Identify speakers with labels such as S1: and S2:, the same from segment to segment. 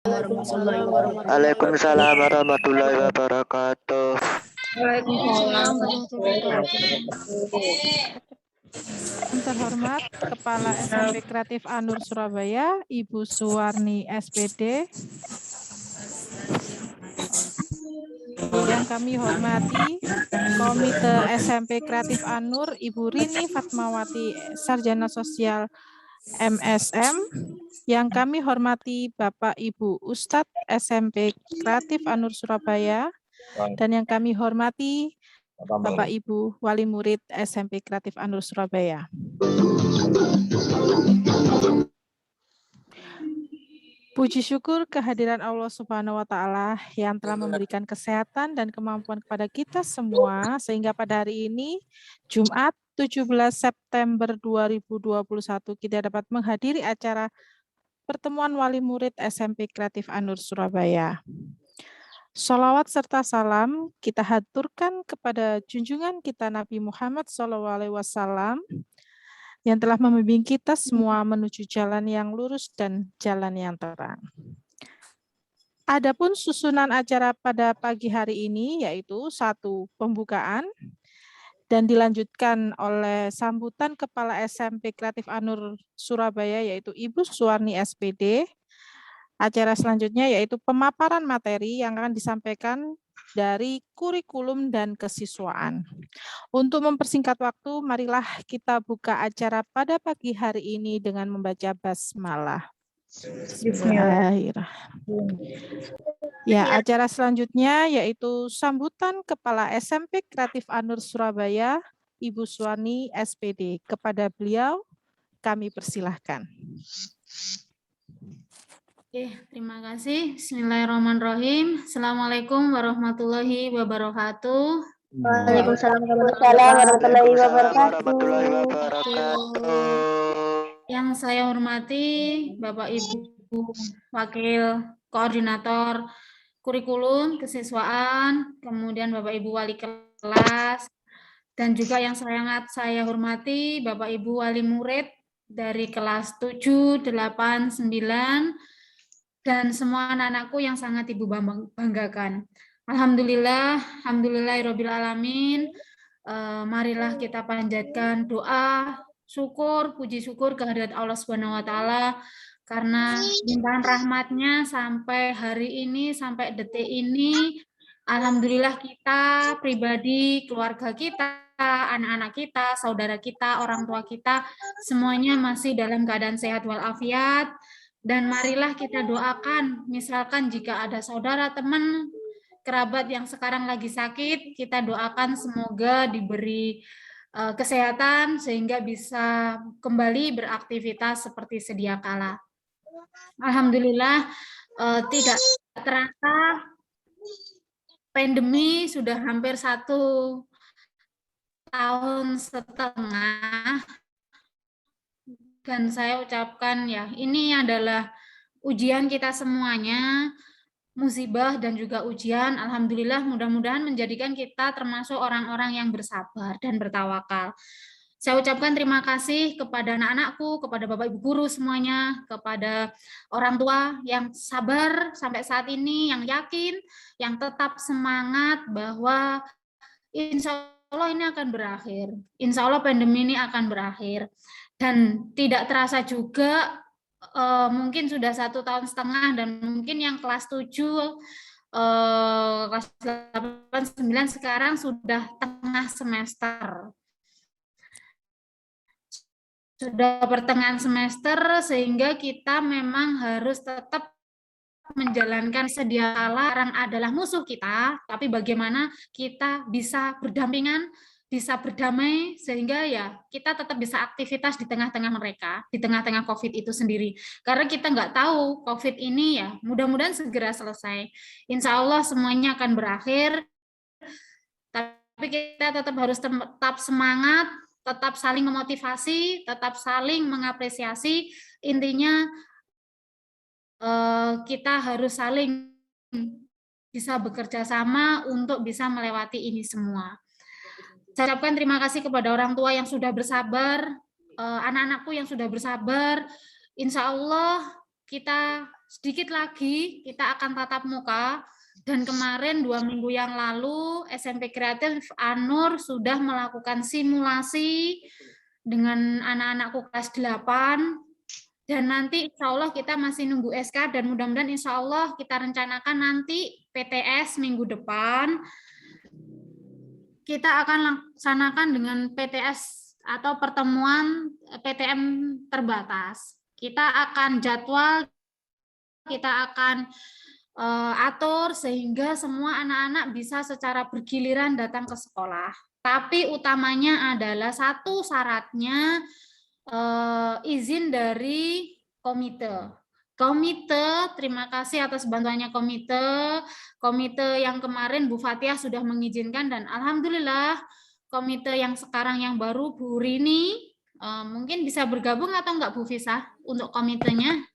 S1: warahmatullahi wabarakatuh.
S2: Waalaikumsalam warahmatullahi wabarakatuh.
S1: Waalaikumsalam warahmatullahi wabarakatuh.
S3: Yang terhormat Kepala SMP Kreatif Anur Surabaya, Ibu Suwarni SPD. Yang kami hormati Komite SMP Kreatif Anur, Ibu Rini Fatmawati, Sarjana Sosial MSM. Yang kami hormati Bapak Ibu Ustadz SMP Kreatif Anur Surabaya. Dan yang kami hormati Bapak Ibu Wali Murid SMP Kreatif Anur Surabaya. Puji syukur kehadiran Allah Subhanahu wa Ta'ala yang telah memberikan kesehatan dan kemampuan kepada kita semua, sehingga pada hari ini, Jumat 17 September 2021, kita dapat menghadiri acara pertemuan wali murid SMP Kreatif Anur Surabaya. Sholawat serta salam kita haturkan kepada junjungan kita Nabi Muhammad SAW yang telah membimbing kita semua menuju jalan yang lurus dan jalan yang terang. Adapun susunan acara pada pagi hari ini yaitu 1. Pembukaan dan dilanjutkan oleh sambutan Kepala SMP Kreatif Anur Surabaya yaitu Ibu Suwarni SPD. Acara selanjutnya yaitu pemaparan materi yang akan disampaikan dari kurikulum dan kesiswaan. Untuk mempersingkat waktu, marilah kita buka acara pada pagi hari ini dengan membaca basmalah. Bismillahirrahmanirrahim. Ya, acara selanjutnya yaitu sambutan Kepala SMP Kreatif Anur Surabaya, Ibu Suwarni SPD. Kepada beliau, kami persilahkan.
S1: Oke, terima kasih. Bismillahirrahmanirrahim. Assalamualaikum warahmatullahi wabarakatuh.
S4: Waalaikumsalam warahmatullahi wabarakatuh.
S1: Yang saya hormati Bapak Ibu Wakil Koordinator Kurikulum Kesiswaan, kemudian Bapak Ibu Wali Kelas, dan juga yang sangat saya hormati Bapak Ibu Wali Murid dari kelas 7, 8, 9, dan semua anak-anakku yang sangat Ibu banggakan. Alhamdulillahirabbil alamin. Marilah kita panjatkan doa, syukur, puji syukur kehadirat Allah Subhanahu wa Ta'ala karena limpahan rahmatnya sampai hari ini, sampai detik ini, alhamdulillah kita pribadi, keluarga kita, anak-anak kita, saudara kita, orang tua kita, semuanya masih dalam keadaan sehat walafiat. Dan marilah kita doakan, misalkan jika ada saudara, teman, kerabat yang sekarang lagi sakit, kita doakan semoga diberi kesehatan sehingga bisa kembali beraktivitas seperti sedia kala. Alhamdulillah, tidak terasa pandemi sudah hampir 1 tahun setengah. Dan saya ucapkan ya, ini adalah ujian kita semuanya, musibah dan juga ujian. Alhamdulillah mudah-mudahan menjadikan kita termasuk orang-orang yang bersabar dan bertawakal. Saya ucapkan terima kasih kepada anak-anakku, kepada Bapak Ibu guru semuanya, kepada orang tua yang sabar sampai saat ini, yang yakin, yang tetap semangat bahwa insya Allah ini akan berakhir. Insya Allah pandemi ini akan berakhir. Dan tidak terasa juga mungkin sudah 1,5 tahun dan mungkin yang kelas 7, kelas 8, 9 sekarang sudah tengah semester. Sudah pertengahan semester sehingga kita memang harus tetap menjalankan sedia kala. Orang adalah musuh kita, tapi bagaimana kita bisa berdampingan, bisa berdamai sehingga ya kita tetap bisa aktivitas di tengah-tengah mereka, di tengah-tengah COVID itu sendiri. Karena kita nggak tahu COVID ini ya mudah-mudahan segera selesai. Insya Allah semuanya akan berakhir, tapi kita tetap harus tetap semangat, tetap saling memotivasi, tetap saling mengapresiasi. Intinya kita harus saling bisa bekerja sama untuk bisa melewati ini semua. Saya ucapkan terima kasih kepada orang tua yang sudah bersabar, anak-anakku yang sudah bersabar. Insya Allah kita sedikit lagi kita akan tatap muka. Dan kemarin 2 minggu yang lalu SMP Kreatif Anur sudah melakukan simulasi dengan anak-anakku kelas 8. Dan nanti insya Allah kita masih nunggu SK dan mudah-mudahan insya Allah kita rencanakan nanti PTS minggu depan. Kita akan laksanakan dengan PTS atau pertemuan PTM terbatas. Kita akan jadwal, kita akan atur sehingga semua anak-anak bisa secara bergiliran datang ke sekolah. Tapi utamanya adalah satu syaratnya izin dari komite. Komite, terima kasih atas bantuannya komite. Komite yang kemarin Bu Fatihah sudah mengizinkan dan alhamdulillah komite yang sekarang yang baru Bu Rini mungkin bisa bergabung atau enggak Bu Fisa untuk komitenya?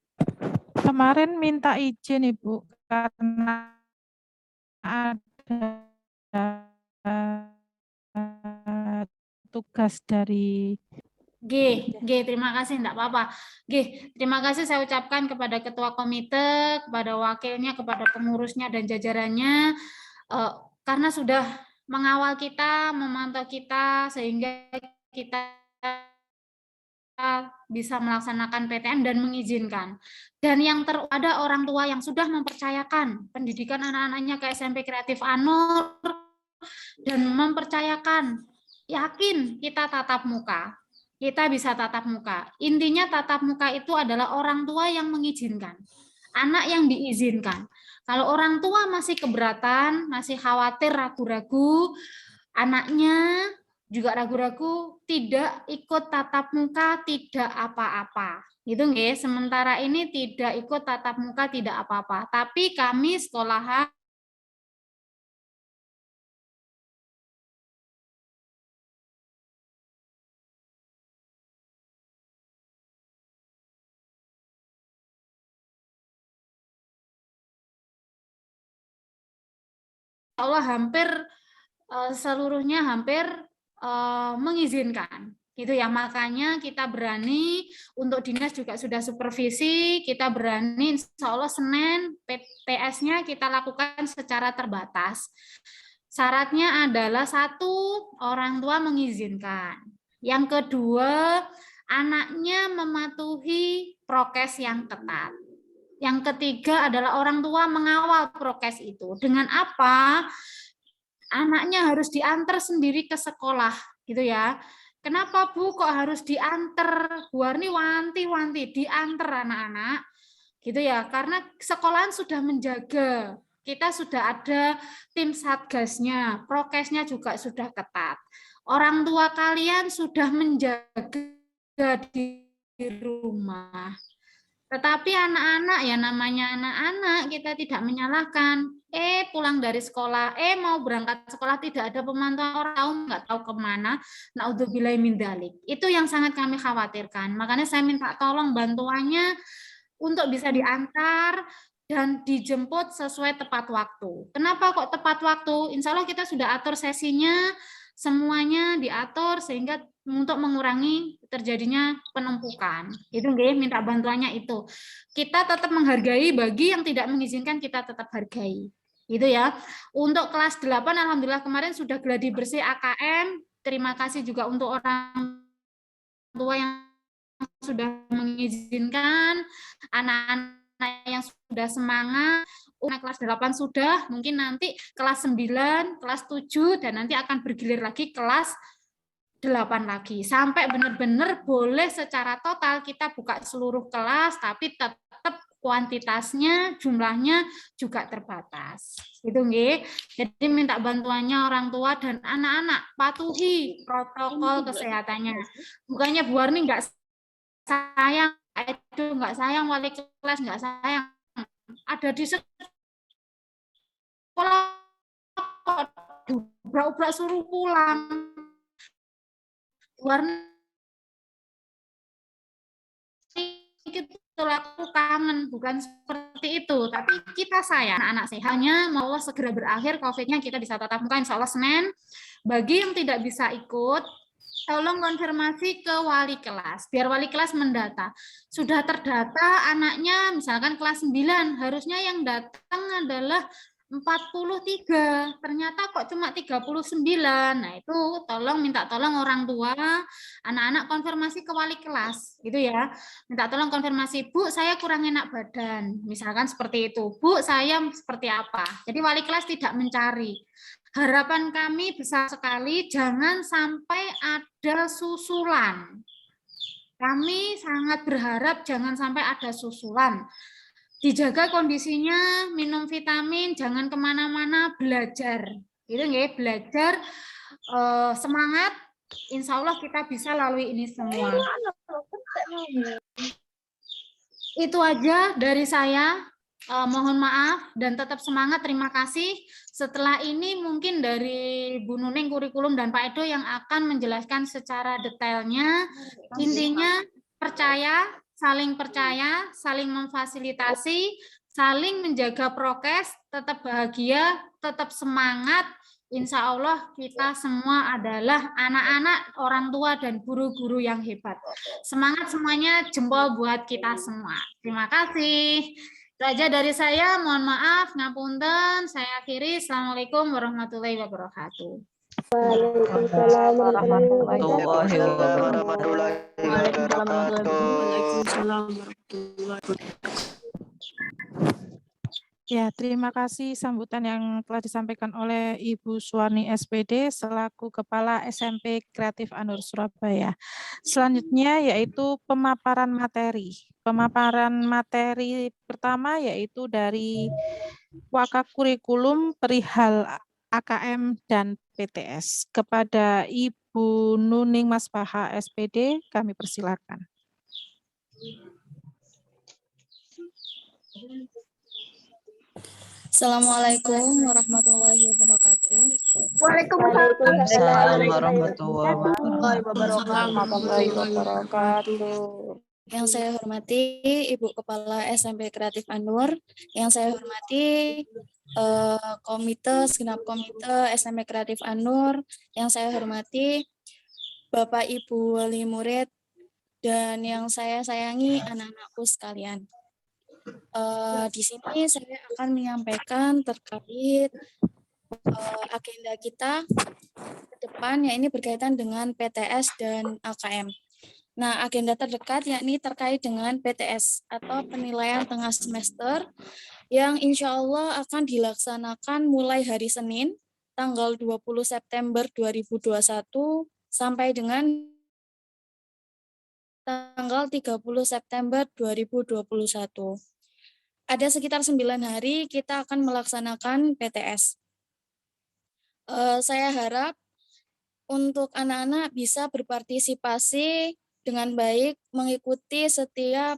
S3: Kemarin minta izin Ibu karena ada tugas dari
S1: terima kasih, enggak apa-apa. Terima kasih saya ucapkan kepada ketua komite, kepada wakilnya, kepada pengurusnya dan jajarannya karena sudah mengawal kita, memantau kita sehingga kita bisa melaksanakan PTM dan mengizinkan. Dan yang ada orang tua yang sudah mempercayakan pendidikan anak-anaknya ke SMP Kreatif Anur dan mempercayakan, yakin kita tatap muka. Kita bisa tatap muka. Intinya tatap muka itu adalah orang tua yang mengizinkan, anak yang diizinkan. Kalau orang tua masih keberatan, masih khawatir, ragu-ragu, anaknya juga ragu-ragu, tidak ikut tatap muka, tidak apa-apa. Gitu nggih. Sementara ini tidak ikut tatap muka, tidak apa-apa. Tapi kami sekolahan Allah hampir seluruhnya hampir mengizinkan gitu ya, makanya kita berani untuk dinas juga sudah supervisi, kita berani insya Allah Senin PTS-nya kita lakukan secara terbatas. Syaratnya adalah satu, orang tua mengizinkan. Yang kedua, anaknya mematuhi prokes yang ketat. Yang ketiga adalah orang tua mengawal prokes itu. Dengan apa? Anaknya harus diantar sendiri ke sekolah, gitu ya. Kenapa Bu kok harus diantar? Bu Warni wanti-wanti diantar anak-anak, gitu ya. Karena sekolahan sudah menjaga. Kita sudah ada tim satgasnya, prokesnya juga sudah ketat. Orang tua kalian sudah menjaga di rumah. Tetapi anak-anak, ya namanya anak-anak, kita tidak menyalahkan. Pulang dari sekolah, mau berangkat sekolah, tidak ada pemantauan, orang nggak tahu kemana. Naudzubillahi min dzalik. Itu yang sangat kami khawatirkan. Makanya saya minta tolong bantuannya untuk bisa diantar dan dijemput sesuai tepat waktu. Kenapa kok tepat waktu? Insya Allah kita sudah atur sesinya, semuanya diatur sehingga untuk mengurangi terjadinya penumpukan. Itu nggih, minta bantuannya itu. Kita tetap menghargai, bagi yang tidak mengizinkan kita tetap hargai. Itu ya. Untuk kelas 8 alhamdulillah kemarin sudah gladi bersih AKM. Terima kasih juga untuk orang tua yang sudah mengizinkan, anak-anak yang sudah semangat. Kelas 8 sudah, mungkin nanti kelas 9, kelas 7 dan nanti akan bergilir lagi kelas 8 lagi, sampai benar-benar boleh secara total kita buka seluruh kelas, tapi tetap kuantitasnya, jumlahnya juga terbatas. Gitu nggih. Jadi minta bantuannya orang tua dan anak-anak patuhi protokol kesehatannya. Bukannya Bu Warni nggak sayang, itu nggak sayang, wali kelas nggak sayang. Ada di sekolah kok diubrak-ubrak suruh pulang. Warna aku kangen, bukan seperti itu, tapi kita sayang anak sehatnya, mau Allah segera berakhir COVID-nya, kita bisa tatap muka insya Allah Senin. Bagi yang tidak bisa ikut, tolong konfirmasi ke wali kelas, biar wali kelas mendata. Sudah terdata anaknya misalkan kelas 9, harusnya yang datang adalah 43, ternyata kok cuma 39. Nah, itu minta tolong orang tua, anak-anak konfirmasi ke wali kelas, gitu ya. Minta tolong konfirmasi, Bu, saya kurang enak badan. Misalkan seperti itu. Bu, saya seperti apa? Jadi wali kelas tidak mencari. Harapan kami besar sekali, jangan sampai ada susulan. Kami sangat berharap jangan sampai ada susulan. Dijaga kondisinya, minum vitamin, jangan kemana-mana, belajar. Gitu ya, belajar, semangat, insya Allah kita bisa lalui ini semua. Itu aja dari saya. Mohon maaf dan tetap semangat. Terima kasih. Setelah ini mungkin dari Bu Nuning kurikulum dan Pak Edo yang akan menjelaskan secara detailnya. Intinya saling percaya, saling memfasilitasi, saling menjaga prokes, tetap bahagia, tetap semangat. Insya Allah kita semua adalah anak-anak, orang tua, dan guru-guru yang hebat. Semangat semuanya, jempol buat kita semua. Terima kasih. Itu aja dari saya, mohon maaf, ngapunten. Saya akhiri. Assalamualaikum warahmatullahi wabarakatuh.
S4: Waalaikumsalam warahmatullahi
S2: Warahmatullahi wabarakatuh.
S3: Ya, terima kasih sambutan yang telah disampaikan oleh Ibu Suwarni SPD selaku Kepala SMP Kreatif An-Nur Surabaya. Selanjutnya yaitu pemaparan materi. Pemaparan materi pertama yaitu dari Wakak Kurikulum perihal AKM dan PTS. Kepada Ibu Nuning Maspaha SPD, kami persilakan.
S5: Assalamualaikum warahmatullahi wabarakatuh.
S4: Waalaikumsalam
S2: warahmatullahi
S4: wabarakatuh.
S5: Yang saya hormati Ibu Kepala SMP Kreatif An-Nur, yang saya hormati segenap komite SMP Kreatif An-Nur, yang saya hormati Bapak Ibu wali murid, dan yang saya sayangi anak-anakku sekalian. Di sini saya akan menyampaikan terkait agenda kita ke depan, yakni berkaitan dengan PTS dan AKM. Nah, agenda terdekat yakni terkait dengan PTS atau penilaian tengah semester yang insya Allah akan dilaksanakan mulai hari Senin tanggal 20 September 2021 sampai dengan tanggal 30 September 2021. Ada sekitar 9 hari kita akan melaksanakan PTS. Saya harap untuk anak-anak bisa berpartisipasi dengan baik mengikuti setiap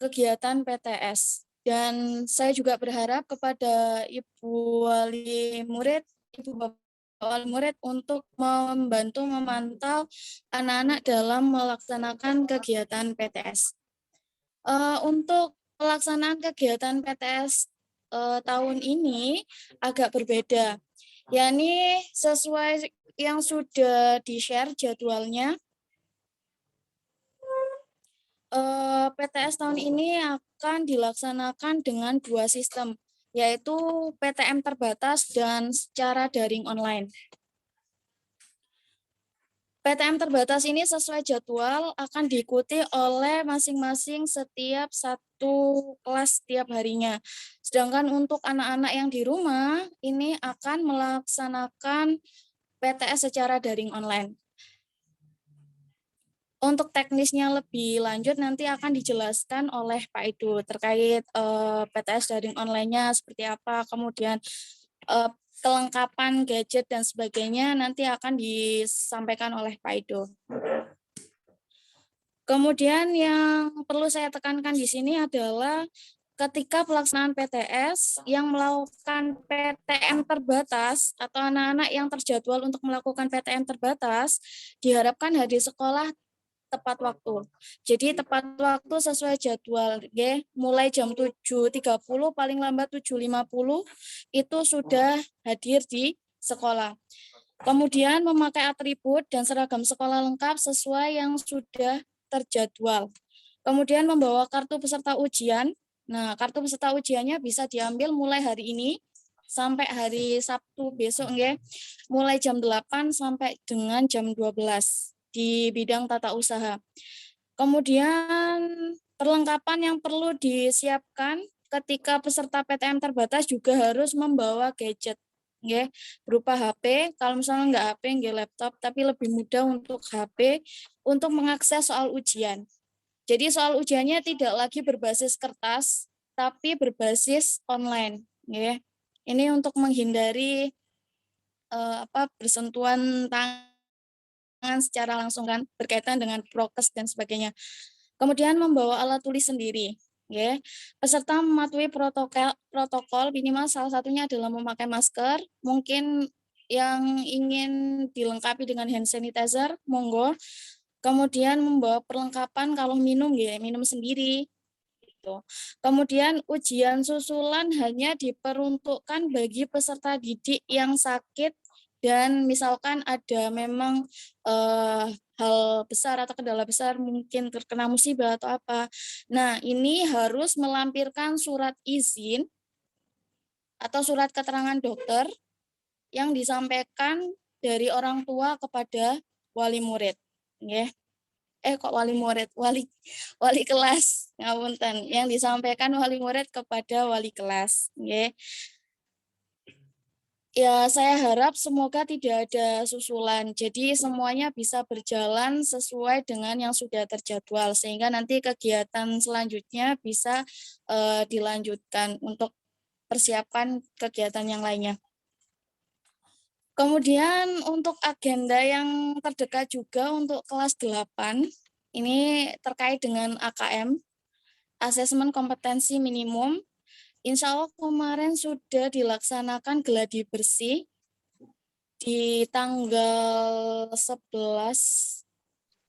S5: kegiatan PTS. Dan saya juga berharap kepada Ibu wali murid, Ibu Bapak wali murid untuk membantu memantau anak-anak dalam melaksanakan kegiatan PTS. Untuk pelaksanaan kegiatan PTS tahun ini agak berbeda, yakni sesuai yang sudah di-share jadwalnya. PTS tahun ini akan dilaksanakan dengan 2 sistem, yaitu PTM terbatas dan secara daring online. PTM terbatas ini sesuai jadwal akan diikuti oleh masing-masing setiap satu kelas setiap harinya. Sedangkan untuk anak-anak yang di rumah ini akan melaksanakan PTS secara daring online. Untuk teknisnya lebih lanjut nanti akan dijelaskan oleh Pak Edo terkait PTS daring online-nya seperti apa, kemudian kelengkapan gadget dan sebagainya nanti akan disampaikan oleh Pak Edo. Kemudian yang perlu saya tekankan di sini adalah ketika pelaksanaan PTS yang melakukan PTM terbatas atau anak-anak yang terjadwal untuk melakukan PTM terbatas diharapkan hadir sekolah tepat waktu. Jadi tepat waktu sesuai jadwal, mulai jam 7.30 paling lambat 7.50 itu sudah hadir di sekolah. Kemudian memakai atribut dan seragam sekolah lengkap sesuai yang sudah terjadwal. Kemudian membawa kartu peserta ujian. Nah, kartu peserta ujiannya bisa diambil mulai hari ini sampai hari Sabtu besok nggih. Mulai jam 8 sampai dengan jam 12 di bidang tata usaha. Kemudian perlengkapan yang perlu disiapkan ketika peserta PTM terbatas juga harus membawa gadget. Nggih, berupa HP, kalau misalnya nggak HP, nggih laptop, tapi lebih mudah untuk HP untuk mengakses soal ujian. Jadi soal ujiannya tidak lagi berbasis kertas, tapi berbasis online. Nggih. Ini untuk menghindari bersentuhan tangan secara langsung kan berkaitan dengan prokes dan sebagainya. Kemudian membawa alat tulis sendiri. Ya, peserta mematuhi protokol minimal salah satunya adalah memakai masker. Mungkin yang ingin dilengkapi dengan hand sanitizer, monggo. Kemudian membawa perlengkapan kalau minum ya, minum sendiri. Gitu. Kemudian ujian susulan hanya diperuntukkan bagi peserta didik yang sakit dan misalkan ada memang hal besar atau kendala besar mungkin terkena musibah atau apa. Nah, ini harus melampirkan surat izin atau surat keterangan dokter yang disampaikan dari orang tua kepada wali murid. Ya. Kok wali murid, wali kelas, ngapunten, yang disampaikan wali murid kepada wali kelas. Ya. Ya, saya harap semoga tidak ada susulan. Jadi semuanya bisa berjalan sesuai dengan yang sudah terjadwal sehingga nanti kegiatan selanjutnya bisa dilanjutkan untuk persiapan kegiatan yang lainnya. Kemudian untuk agenda yang terdekat juga untuk kelas 8, ini terkait dengan AKM, Asesmen Kompetensi Minimum. Insya Allah kemarin sudah dilaksanakan geladi bersih di tanggal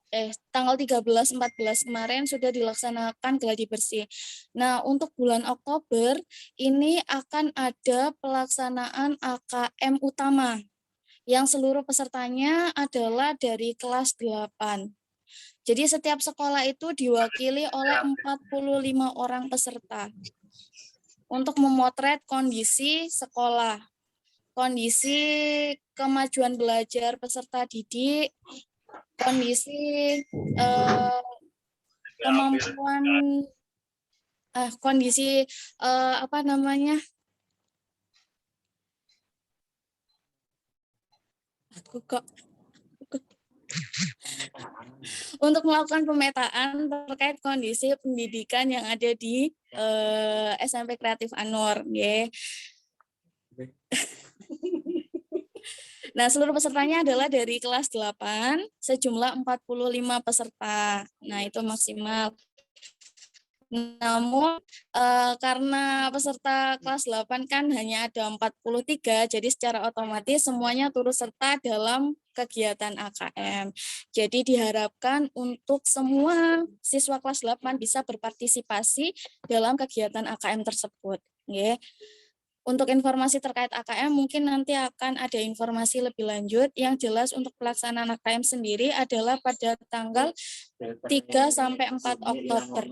S5: 13-14 kemarin sudah dilaksanakan geladi bersih. Nah, untuk bulan Oktober ini akan ada pelaksanaan AKM utama yang seluruh pesertanya adalah dari kelas 8. Jadi setiap sekolah itu diwakili oleh 45 orang peserta untuk memotret kondisi sekolah, kondisi kemajuan belajar peserta didik, kondisi kemampuan, kondisi untuk melakukan pemetaan terkait kondisi pendidikan yang ada di SMP Kreatif Anur. Nah, seluruh pesertanya adalah dari kelas 8, sejumlah 45 peserta. Nah, itu maksimal. Namun karena peserta kelas 8 kan hanya ada 43, jadi secara otomatis semuanya turut serta dalam kegiatan AKM. Jadi diharapkan untuk semua siswa kelas 8 bisa berpartisipasi dalam kegiatan AKM tersebut. Nggih. Untuk informasi terkait AKM mungkin nanti akan ada informasi lebih lanjut. Yang jelas untuk pelaksanaan AKM sendiri adalah pada tanggal 3 sampai 4 Oktober.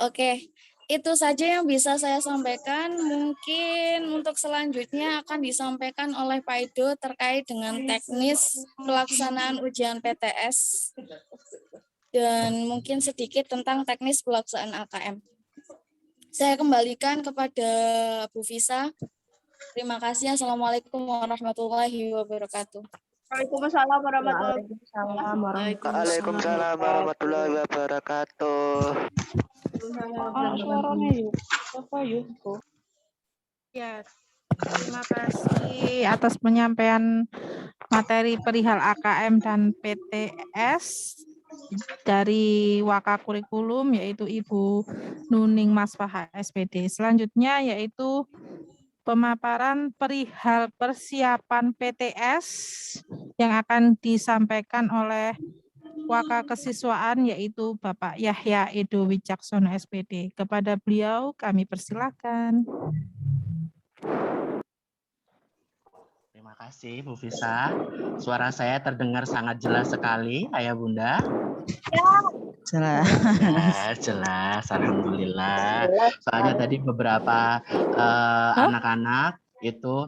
S5: Oke, itu saja yang bisa saya sampaikan. Mungkin untuk selanjutnya akan disampaikan oleh Pak Ido terkait dengan teknis pelaksanaan ujian PTS. Dan mungkin sedikit tentang teknis pelaksanaan AKM. Saya kembalikan kepada Bu Visa. Terima kasih. Assalamualaikum warahmatullahi wabarakatuh.
S4: Waalaikumsalam warahmatullahi wabarakatuh.
S2: Waalaikumsalam warahmatullahi wabarakatuh.
S3: Ya, terima kasih atas penyampaian materi perihal AKM dan PTS dari Wakakurikulum yaitu Ibu Nuning Masfah SPD. Selanjutnya yaitu pemaparan perihal persiapan PTS yang akan disampaikan oleh Waka Kesiswaan yaitu Bapak Yahya Edo Wicaksono SPD. Kepada beliau kami persilakan.
S6: Terima kasih Bu Fisa. Suara saya terdengar sangat jelas sekali, Ayah Bunda.
S3: Jelas.
S6: Jelas, alhamdulillah. Soalnya tadi beberapa anak-anak itu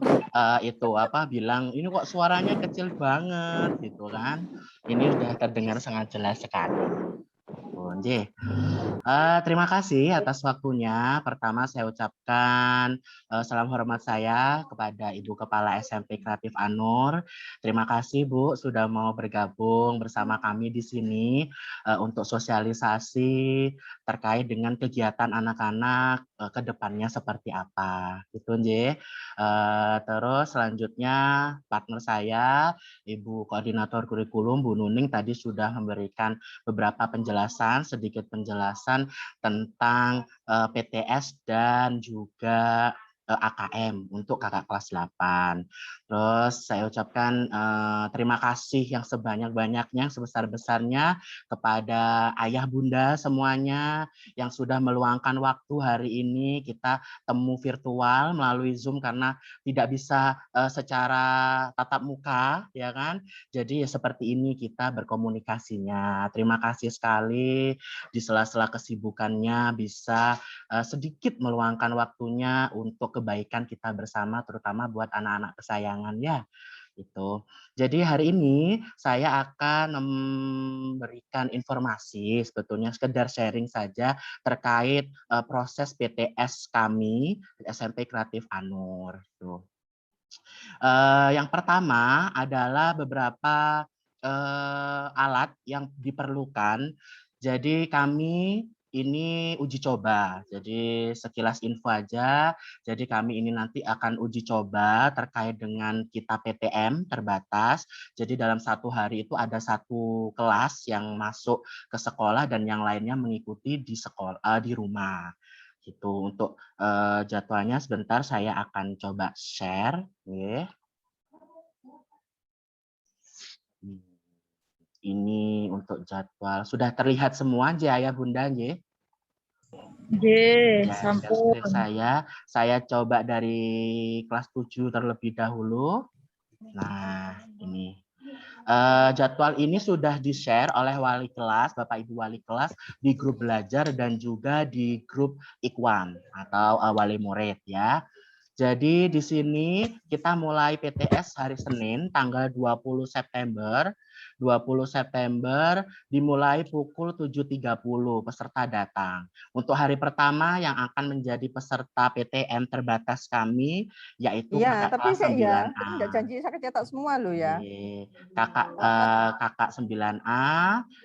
S6: bilang ini kok suaranya kecil banget gitu kan. Ini udah terdengar sangat jelas sekali. Terima kasih atas waktunya. Pertama saya ucapkan salam hormat saya kepada Ibu Kepala SMP Kreatif Anur. Terima kasih Bu sudah mau bergabung bersama kami di sini untuk sosialisasi terkait dengan kegiatan anak-anak ke depannya seperti apa. Gitu Nje. Terus selanjutnya partner saya Ibu Koordinator Kurikulum Bu Nuning tadi sudah memberikan beberapa penjelasan, sedikit penjelasan tentang PTS dan juga AKM untuk kakak kelas 8. Terus saya ucapkan terima kasih yang sebanyak-banyaknya, sebesar-besarnya kepada ayah bunda semuanya yang sudah meluangkan waktu hari ini kita temu virtual melalui Zoom karena tidak bisa secara tatap muka, ya kan? Jadi ya seperti ini kita berkomunikasinya. Terima kasih sekali di sela-sela kesibukannya bisa sedikit meluangkan waktunya untuk kebaikan kita bersama, terutama buat anak-anak kesayangan ya. Itu. Jadi hari ini saya akan memberikan informasi, sebetulnya sekedar sharing saja terkait proses PTS kami di SMP Kreatif Anur. Tuh. Yang pertama adalah beberapa alat yang diperlukan. Jadi kami ini uji coba. Jadi sekilas info aja. Jadi kami ini nanti akan uji coba terkait dengan kita PTM terbatas. Jadi dalam satu hari itu ada satu kelas yang masuk ke sekolah dan yang lainnya mengikuti di sekolah di rumah. Gitu. Untuk jadwalnya sebentar saya akan coba share. Ini untuk jadwal. Sudah terlihat semua aja ya Bunda ya? Ya, sampun. Saya coba dari kelas 7 terlebih dahulu. Nah, ini. Jadwal ini sudah di-share oleh wali kelas, Bapak Ibu wali kelas di grup belajar dan juga di grup Ikhwan atau wali murid ya. Jadi di sini kita mulai PTS hari Senin tanggal 20 September. 20 September dimulai pukul 7.30 peserta datang. Untuk hari pertama yang akan menjadi peserta PTM terbatas kami yaitu kakak kelas 9A.
S7: Enggak janji saya cetak semua loh ya.
S6: Kakak 9A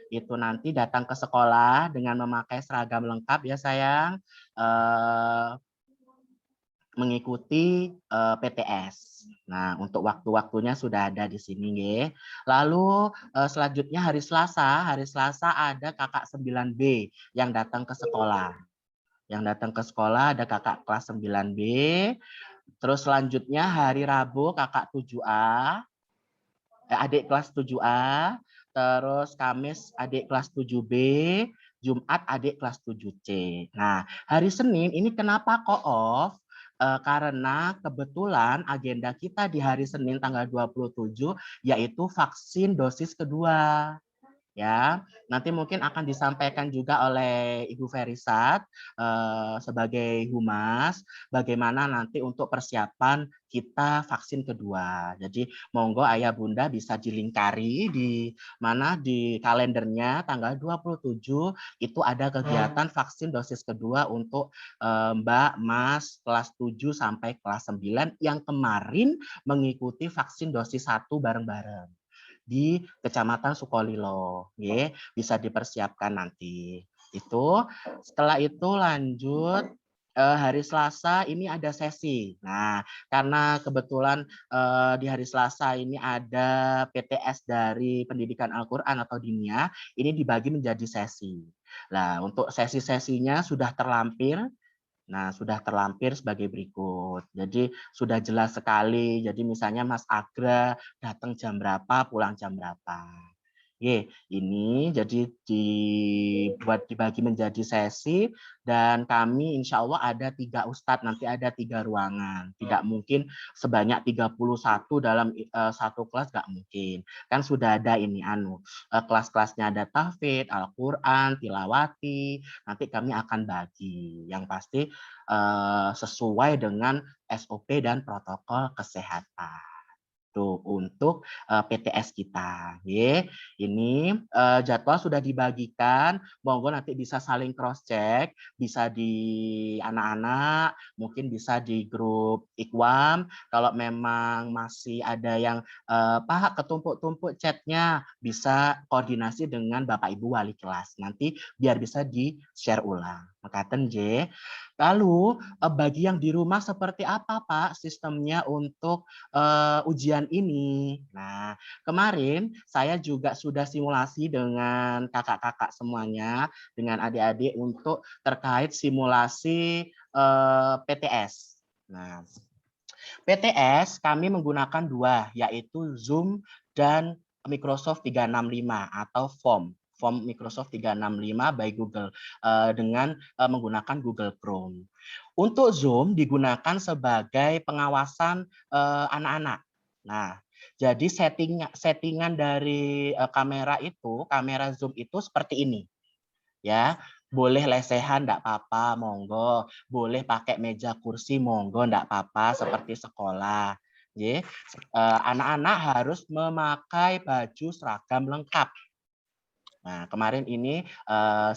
S6: itu nanti datang ke sekolah dengan memakai seragam lengkap ya sayang. Mengikuti PTS. Nah, untuk waktu-waktunya sudah ada di sini ya. Lalu selanjutnya hari Selasa ada kakak 9B yang datang ke sekolah. Yang datang ke sekolah ada kakak kelas 9B. Terus selanjutnya hari Rabu kakak 7A. Adik kelas 7A. Terus Kamis adik kelas 7B. Jumat adik kelas 7C. Nah, hari Senin ini kenapa kok off? Karena kebetulan agenda kita di hari Senin tanggal 27 yaitu vaksin dosis kedua. Ya, nanti mungkin akan disampaikan juga oleh Ibu Ferisat sebagai humas bagaimana nanti untuk persiapan kita vaksin kedua. Jadi monggo ayah bunda bisa dilingkari di mana di kalendernya tanggal 27 itu ada kegiatan vaksin dosis kedua untuk Mbak, Mas kelas 7 sampai kelas 9 yang kemarin mengikuti vaksin dosis 1 bareng-bareng di Kecamatan Sukolilo, ya, bisa dipersiapkan nanti. Itu setelah itu lanjut hari Selasa ini ada sesi. Nah, karena kebetulan di hari Selasa ini ada PTS dari Pendidikan Al-Qur'an atau Diniyah, ini dibagi menjadi sesi. Nah, untuk sesi-sesinya sudah terlampir. Nah, sudah terlampir sebagai berikut. Jadi sudah jelas sekali. Jadi misalnya Mas Agra datang jam berapa, pulang jam berapa. Ini jadi dibagi menjadi sesi dan kami insya Allah ada 3 ustadz, nanti ada 3 ruangan. Tidak mungkin sebanyak 31 dalam satu kelas, nggak mungkin. Kan sudah ada ini kelas-kelasnya, ada tahfidz, Al-Quran, tilawati. Nanti kami akan bagi yang pasti sesuai dengan SOP dan protokol kesehatan. Tuh untuk PTS kita. Ini jadwal sudah dibagikan, monggo nanti bisa saling cross check, bisa di anak-anak, mungkin bisa di grup Ikwam. Kalau memang masih ada yang Pak ketumpuk-tumpuk chatnya, bisa koordinasi dengan Bapak Ibu wali kelas. Nanti biar bisa di share ulang. Makaten J. Lalu bagi yang di rumah seperti apa Pak sistemnya untuk ujian ini? Nah, kemarin saya juga sudah simulasi dengan kakak-kakak semuanya, dengan adik-adik untuk terkait simulasi PTS. Nah, PTS kami menggunakan 2, yaitu Zoom dan Microsoft 365 atau Form Microsoft 365 by Google dengan menggunakan Google Chrome. Untuk Zoom digunakan sebagai pengawasan anak-anak. Nah, jadi settingan dari kamera Zoom itu seperti ini. Ya, boleh lesehan enggak apa-apa, monggo. Boleh pakai meja kursi, monggo enggak apa-apa seperti sekolah. Anak-anak harus memakai baju seragam lengkap. Nah, kemarin ini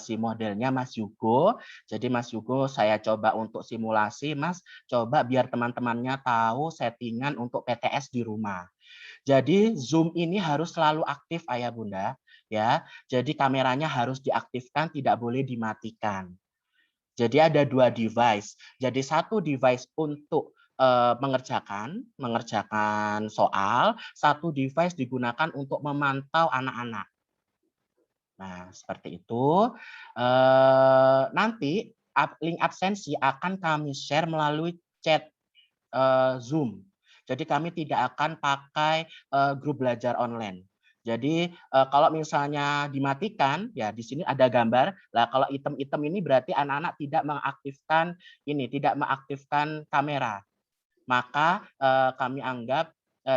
S6: si modelnya Mas Yugo. Jadi Mas Yugo saya coba untuk simulasi, Mas. Coba biar teman-temannya tahu settingan untuk PTS di rumah. Jadi Zoom ini harus selalu aktif Ayah Bunda, ya. Jadi kameranya harus diaktifkan, tidak boleh dimatikan. Jadi ada 2 device. Jadi 1 device untuk mengerjakan soal, 1 device digunakan untuk memantau anak-anak. Nah, seperti itu. Nanti link absensi akan kami share melalui chat Zoom. Jadi kami tidak akan pakai grup belajar online. Jadi kalau misalnya dimatikan, ya di sini ada gambar. Lah kalau item-item ini berarti anak-anak tidak mengaktifkan kamera. Maka kami anggap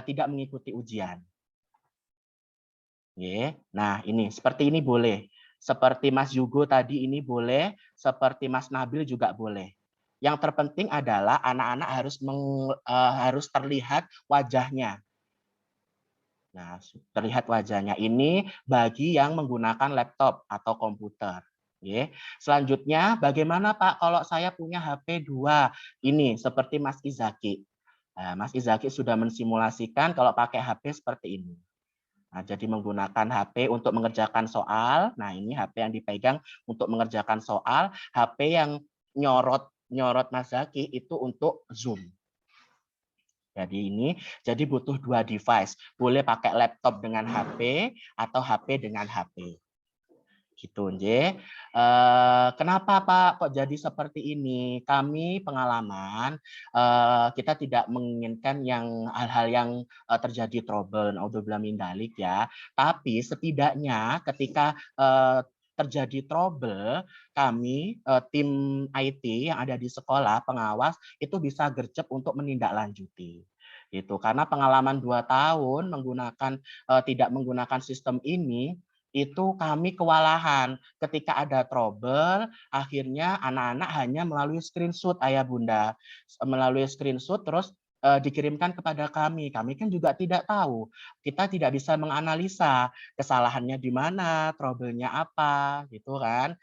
S6: tidak mengikuti ujian. Nah, ini seperti ini boleh. Seperti Mas Yugo tadi ini boleh, seperti Mas Nabil juga boleh. Yang terpenting adalah anak-anak harus terlihat wajahnya. Nah, terlihat wajahnya ini bagi yang menggunakan laptop atau komputer. Selanjutnya, bagaimana Pak kalau saya punya HP 2? Ini seperti Mas Izaki. Nah, Mas Izaki sudah mensimulasikan kalau pakai HP seperti ini. Nah, jadi menggunakan HP untuk mengerjakan soal. Nah, ini HP yang dipegang untuk mengerjakan soal. HP yang nyorot Mas Zaki itu untuk Zoom. Jadi butuh 2 device. Boleh pakai laptop dengan HP atau HP dengan HP. Gitu, Nje. Kenapa Pak kok jadi seperti ini? Kami pengalaman kita tidak menginginkan hal-hal yang terjadi trouble, naudzubillah min dzalik ya. Tapi setidaknya ketika terjadi trouble, kami tim IT yang ada di sekolah pengawas itu bisa gercep untuk menindaklanjuti. Gitu. Karena pengalaman 2 tahun tidak menggunakan sistem ini, itu kami kewalahan ketika ada trouble, akhirnya anak-anak hanya melalui screenshot Ayah Bunda, melalui screenshot terus dikirimkan kepada kami. Kami kan juga tidak tahu, kita tidak bisa menganalisa kesalahannya di mana, trouble-nya apa, gitu kan?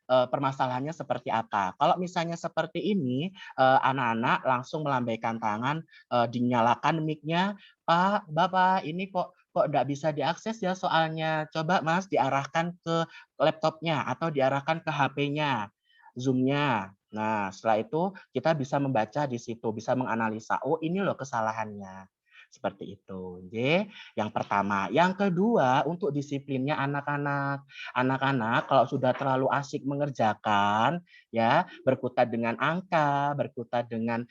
S6: Permasalahannya seperti apa? Kalau misalnya seperti ini, anak-anak langsung melambaikan tangan, dinyalakan mic-nya, Pak, Bapak, ini kok nggak bisa diakses ya soalnya. Coba Mas diarahkan ke laptopnya atau diarahkan ke HP-nya, Zoom-nya. Nah, setelah itu kita bisa membaca di situ, bisa menganalisa, oh ini loh kesalahannya. Seperti itu. J. Yang pertama. Yang kedua, untuk disiplinnya anak-anak. Anak-anak kalau sudah terlalu asik mengerjakan, ya, berkutat dengan angka, berkutat dengan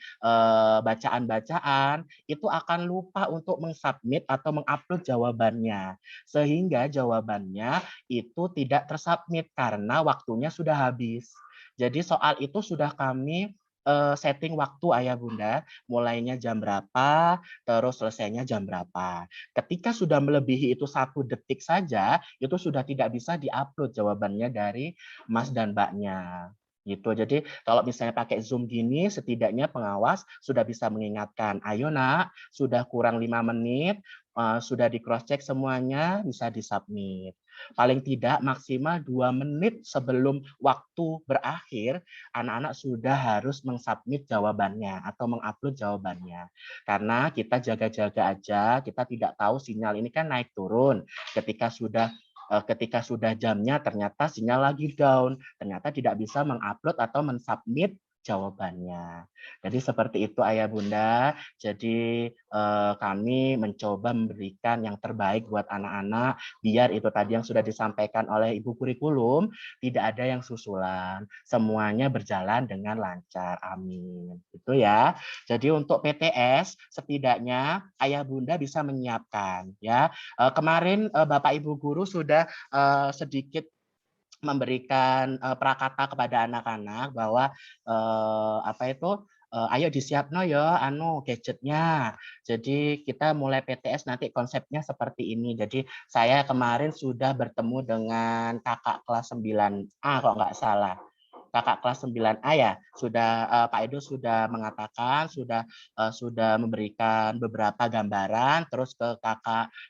S6: bacaan-bacaan, itu akan lupa untuk mensubmit atau mengupload jawabannya. Sehingga jawabannya itu tidak tersubmit karena waktunya sudah habis. Jadi soal itu sudah kami setting waktu ayah bunda, mulainya jam berapa, terus selesainya jam berapa. Ketika sudah melebihi itu 1 detik saja, itu sudah tidak bisa diupload jawabannya dari mas dan mbaknya. Gitu. Jadi kalau misalnya pakai Zoom gini, setidaknya pengawas sudah bisa mengingatkan, ayo nak, sudah kurang 5 menit, sudah di cross check semuanya, bisa disubmit. Paling tidak maksimal 2 menit sebelum waktu berakhir, anak-anak sudah harus mengsubmit jawabannya atau mengupload jawabannya. Karena kita jaga-jaga aja, kita tidak tahu sinyal ini kan naik turun. Ketika sudah jamnya ternyata sinyal lagi down, ternyata tidak bisa mengupload atau mensubmit jawabannya. Jadi seperti itu ayah bunda. Jadi kami mencoba memberikan yang terbaik buat anak-anak biar itu tadi yang sudah disampaikan oleh ibu kurikulum tidak ada yang susulan. Semuanya berjalan dengan lancar. Amin. Itu ya. Jadi untuk PTS setidaknya ayah bunda bisa menyiapkan ya. Kemarin Bapak Ibu guru sudah sedikit memberikan prakata kepada anak-anak bahwa ayo disiapno ya gadgetnya. Jadi kita mulai PTS nanti konsepnya seperti ini. Jadi saya kemarin sudah bertemu dengan kakak kelas 9A kalau nggak salah. Kakak kelas 9A ya, sudah Pak Edo sudah mengatakan, sudah memberikan beberapa gambaran, terus ke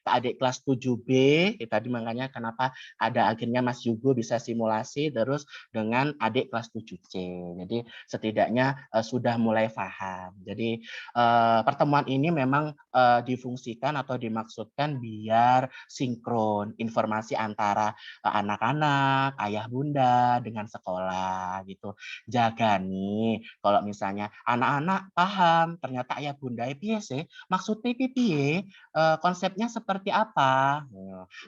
S6: adik kelas 7B, tadi makanya kenapa ada akhirnya Mas Yugo bisa simulasi, terus dengan adik kelas 7C. Jadi setidaknya sudah mulai paham. Jadi pertemuan ini memang difungsikan atau dimaksudkan biar sinkron informasi antara anak-anak, ayah bunda dengan sekolah gitu. Jaga nih kalau misalnya anak-anak paham ternyata ayah bunda piye sih maksudnya piye konsepnya seperti apa.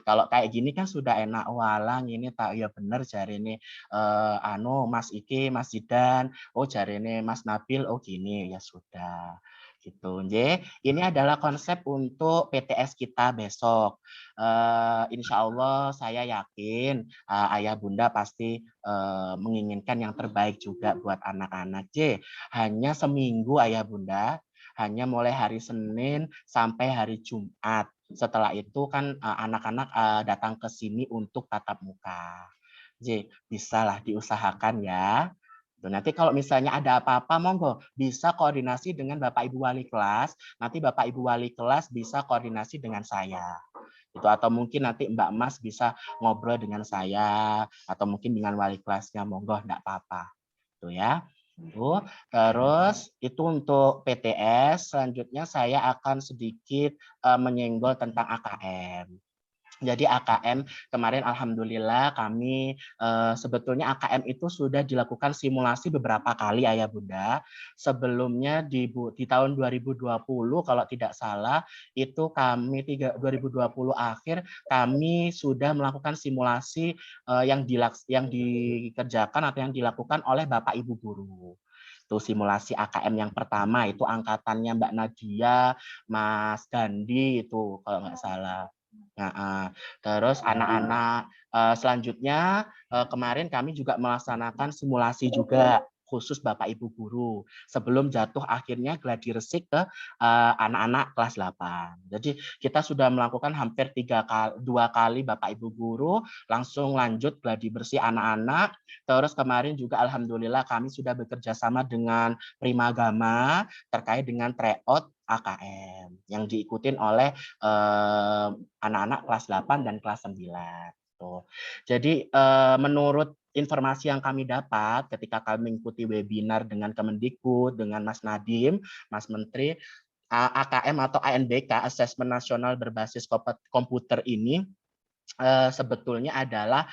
S6: Kalau kayak gini kan sudah enak walang ini tak ya bener jari ini Mas Iki, Mas Zidan, oh jari ini Mas Nabil, oh gini ya sudah gitu. Ini adalah konsep untuk PTS kita besok. Insya Allah saya yakin ayah bunda pasti menginginkan yang terbaik juga buat anak-anak. Hanya seminggu ayah bunda, hanya mulai hari Senin sampai hari Jumat. Setelah itu kan anak-anak datang ke sini untuk tatap muka. Bisa lah diusahakan ya. Nanti kalau misalnya ada apa-apa, monggo bisa koordinasi dengan Bapak Ibu Wali kelas. Nanti Bapak Ibu Wali kelas bisa koordinasi dengan saya. Itu atau mungkin nanti Mbak Mas bisa ngobrol dengan saya atau mungkin dengan wali kelasnya, monggo enggak apa-apa. Itu ya. Terus itu untuk PTS. Selanjutnya saya akan sedikit menyenggol tentang AKM. Jadi AKM kemarin alhamdulillah kami sebetulnya AKM itu sudah dilakukan simulasi beberapa kali ayah bunda. Sebelumnya di tahun 2020 kalau tidak salah itu kami 2020 akhir kami sudah melakukan simulasi yang dikerjakan atau yang dilakukan oleh Bapak Ibu guru. Itu simulasi AKM yang pertama itu angkatannya Mbak Nadia, Mas Gandhi itu kalau nggak salah. Nah, terus anak-anak selanjutnya kemarin kami juga melaksanakan simulasi juga khusus Bapak Ibu guru sebelum jatuh akhirnya gladi resik ke anak-anak kelas 8. Jadi kita sudah melakukan hampir 2 kali Bapak Ibu guru langsung lanjut gladi bersih anak-anak. Terus kemarin juga alhamdulillah kami sudah bekerja sama dengan Primagama terkait dengan tryout AKM yang diikutin oleh anak-anak kelas 8 dan kelas 9. Tuh. Jadi menurut informasi yang kami dapat ketika kami mengikuti webinar dengan Kemendikbud, dengan Mas Nadiem, Mas Menteri, AKM atau ANBK, Asesmen Nasional Berbasis Komputer ini sebetulnya adalah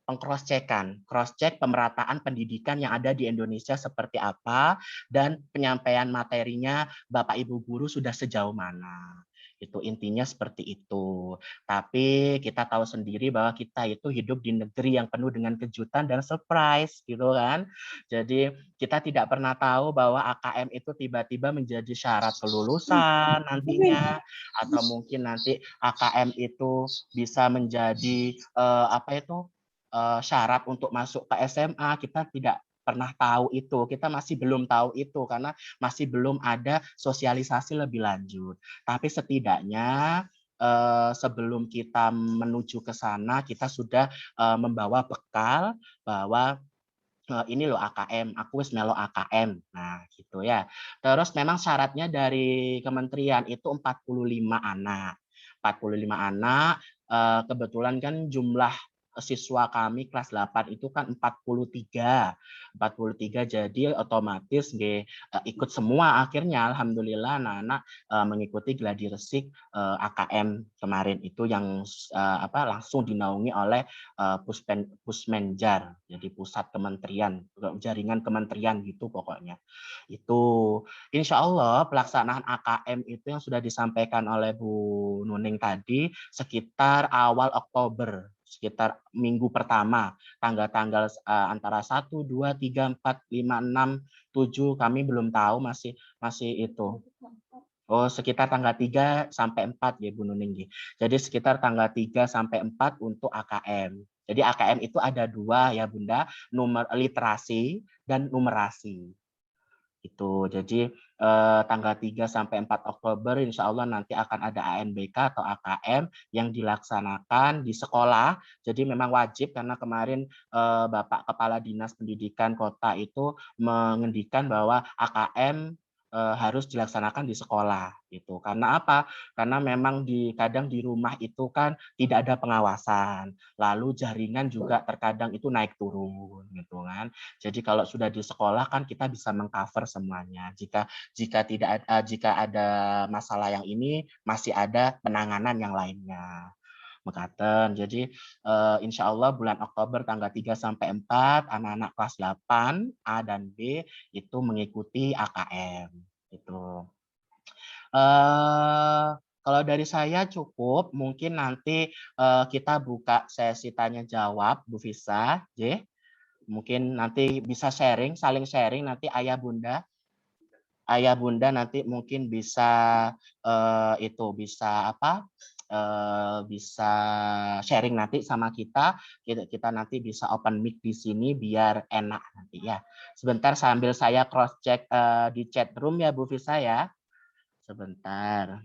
S6: cross-check pemerataan pendidikan yang ada di Indonesia seperti apa, dan penyampaian materinya Bapak Ibu guru sudah sejauh mana. Itu intinya seperti itu. Tapi kita tahu sendiri bahwa kita itu hidup di negeri yang penuh dengan kejutan dan surprise gitu kan. Jadi kita tidak pernah tahu bahwa AKM itu tiba-tiba menjadi syarat kelulusan nantinya, atau mungkin nanti AKM itu bisa menjadi syarat untuk masuk ke SMA. Kita tidak pernah tahu itu, kita masih belum tahu itu karena masih belum ada sosialisasi lebih lanjut. Tapi setidaknya sebelum kita menuju ke sana, kita sudah membawa bekal bahwa ini loh AKM, aku wis melo AKM. Nah, gitu ya. Terus memang syaratnya dari kementerian itu 45 anak. 45 anak, kebetulan kan jumlah siswa kami kelas 8 itu kan 43. 43 jadi otomatis ikut semua akhirnya alhamdulillah anak-anak mengikuti gladi resik AKM kemarin itu yang langsung dinaungi oleh Pusmenjar, jadi pusat kementerian, jaringan kementerian gitu pokoknya. Itu insya Allah pelaksanaan AKM itu yang sudah disampaikan oleh Bu Nuning tadi sekitar awal Oktober, sekitar minggu pertama, tanggal-tanggal antara 1, 2, 3, 4, 5, 6, 7, kami belum tahu masih itu. Oh, sekitar tanggal 3 sampai 4 ya Bu Nuning. Jadi sekitar tanggal 3 sampai 4 untuk AKM. Jadi AKM itu ada 2 ya Bunda, literasi dan numerasi. Itu. Jadi tanggal 3 sampai 4 Oktober insya Allah nanti akan ada ANBK atau AKM yang dilaksanakan di sekolah. Jadi memang wajib karena kemarin Bapak Kepala Dinas Pendidikan Kota itu mengendikan bahwa AKM harus dilaksanakan di sekolah gitu. Karena apa? Karena memang kadang di rumah itu kan tidak ada pengawasan. Lalu jaringan juga terkadang itu naik turun gitu kan. Jadi kalau sudah di sekolah kan kita bisa mengcover semuanya. Jika ada masalah yang ini masih ada penanganan yang lainnya. Mekaten. Jadi insya Allah bulan Oktober tanggal 3 sampai 4 anak-anak kelas 8 A dan B itu mengikuti AKM. Itu. Kalau dari saya cukup, mungkin nanti kita buka sesi tanya jawab, Bu Visa, mungkin nanti bisa saling sharing nanti ayah bunda nanti mungkin bisa bisa sharing nanti sama kita nanti bisa open mic di sini biar enak nanti ya. Sebentar sambil saya cross check di chat room ya Bu Visa ya. Sebentar.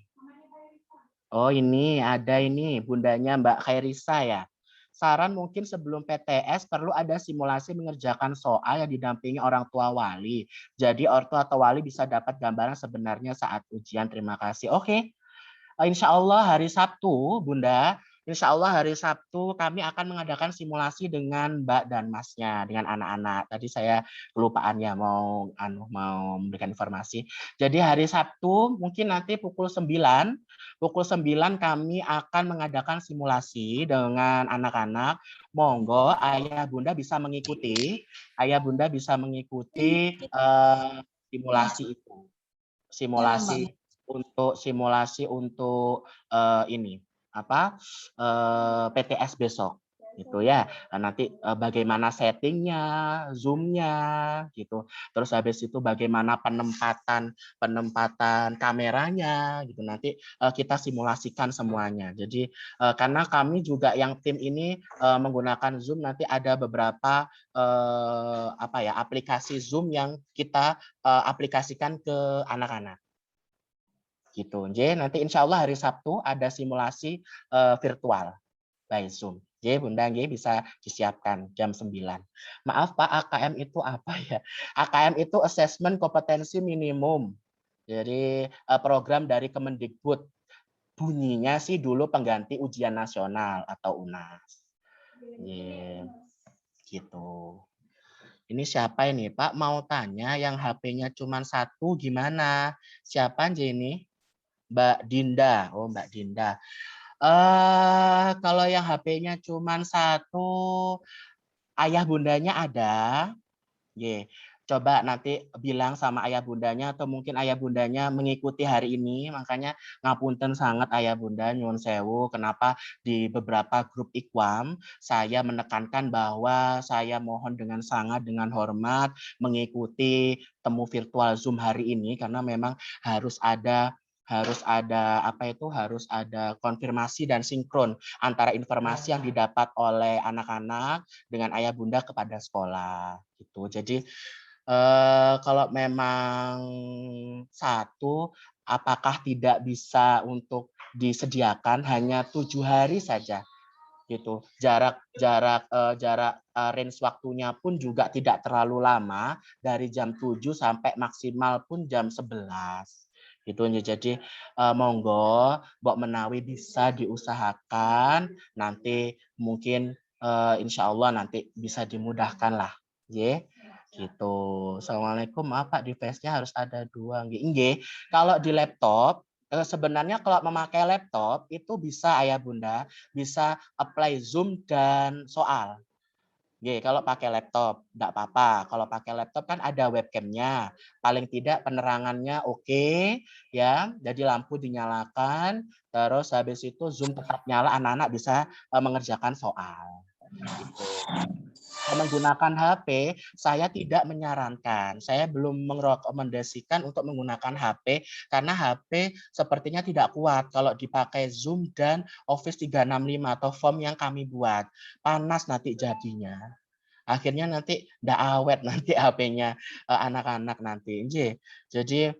S6: Oh ini ada ini bundanya Mbak Khairisa ya. Saran mungkin sebelum PTS perlu ada simulasi mengerjakan soal yang didampingi orang tua wali. Jadi orang tua atau wali bisa dapat gambaran sebenarnya saat ujian. Terima kasih. Oke. Insya Allah hari Sabtu, Bunda. Insya Allah hari Sabtu kami akan mengadakan simulasi dengan Mbak dan Masnya, dengan anak-anak. Tadi saya kelupaan ya mau memberikan informasi. Jadi hari Sabtu mungkin nanti pukul 9 kami akan mengadakan simulasi dengan anak-anak. Monggo ayah bunda bisa mengikuti. Simulasi itu. Simulasi untuk ini PTS besok gitu ya. Nanti bagaimana settingnya, zoomnya gitu. Terus habis itu bagaimana penempatan kameranya gitu. Nanti kita simulasikan semuanya. Jadi karena kami juga yang tim ini menggunakan Zoom, nanti ada beberapa aplikasi Zoom yang kita aplikasikan ke anak-anak. Gitu. Nanti insya Allah hari Sabtu ada simulasi virtual by Zoom. Bunda bisa disiapkan jam 9. Maaf Pak, AKM itu apa ya? AKM itu Assessment Kompetensi Minimum. Jadi program dari Kemendikbud. Bunyinya sih dulu pengganti ujian nasional atau UNAS. Gitu. Ini siapa ini Pak? Mau tanya yang HP-nya cuma 1 gimana? Siapa ini? Mbak Dinda. Oh Mbak Dinda. Kalau yang HP-nya cuman satu, ayah bundanya ada. Coba nanti bilang sama ayah bundanya atau mungkin ayah bundanya mengikuti hari ini, makanya ngapunten sangat ayah bunda nyuwun sewu kenapa di beberapa grup ikwam saya menekankan bahwa saya mohon dengan sangat dengan hormat mengikuti temu virtual Zoom hari ini karena memang harus ada konfirmasi dan sinkron antara informasi yang didapat oleh anak-anak dengan ayah bunda kepada sekolah gitu. Jadi kalau memang satu, apakah tidak bisa untuk disediakan hanya 7 hari saja gitu. Jarak range waktunya pun juga tidak terlalu lama dari jam 7 sampai maksimal pun jam 11 gitu. Jadi monggo Mbok Menawi bisa diusahakan nanti mungkin insya Allah nanti bisa dimudahkan lah gitu. Assalamualaikum, maaf Pak, device-nya harus ada 2. Nggih. Kalau di laptop sebenarnya kalau memakai laptop itu bisa ayah bunda bisa apply Zoom dan soal. Kalau pakai laptop enggak apa-apa. Kalau pakai laptop kan ada webcamnya. Paling tidak penerangannya oke ya. Jadi lampu dinyalakan, terus habis itu Zoom tetap nyala, anak-anak bisa mengerjakan soal. Gitu. Menggunakan HP, saya tidak menyarankan. Saya belum merekomendasikan untuk menggunakan HP karena HP sepertinya tidak kuat kalau dipakai Zoom dan Office 365 atau form yang kami buat. Panas nanti jadinya. Akhirnya nanti nggak awet nanti HP-nya anak-anak nanti. Jadi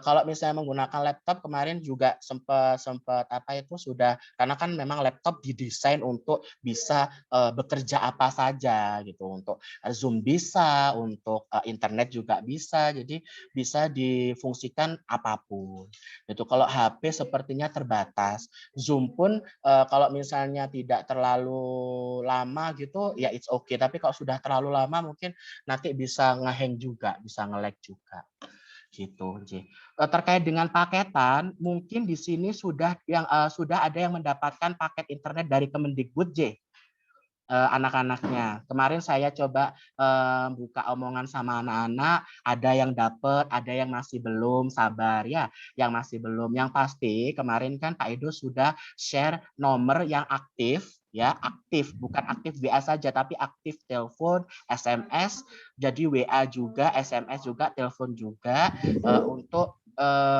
S6: kalau misalnya menggunakan laptop kemarin juga sempat sudah karena kan memang laptop didesain untuk bisa bekerja apa saja gitu, untuk Zoom bisa, untuk internet juga bisa, jadi bisa difungsikan apapun. Itu kalau HP sepertinya terbatas. Zoom pun kalau misalnya tidak terlalu lama gitu ya it's okay, tapi kalau sudah terlalu lama mungkin nanti bisa ngehang juga, bisa nge-lag juga. Gitu, terkait dengan paketan, mungkin di sini sudah ada yang mendapatkan paket internet dari Kemendikbud anak-anaknya. Kemarin saya coba buka omongan sama anak-anak, ada yang dapat, ada yang masih belum, sabar ya, yang masih belum. Yang pasti kemarin kan Pak Edo sudah share nomor yang aktif, ya aktif, bukan aktif WA saja, tapi aktif telepon, SMS, jadi WA juga, SMS juga, telepon juga, untuk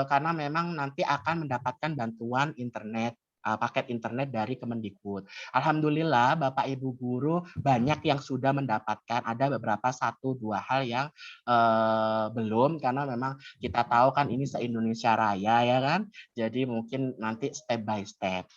S6: karena memang nanti akan mendapatkan bantuan internet, paket internet dari Kemendikbud. Alhamdulillah Bapak Ibu guru banyak yang sudah mendapatkan, ada beberapa 1-2 hal yang belum karena memang kita tahu kan ini se-Indonesia Raya ya kan, jadi mungkin nanti step by step.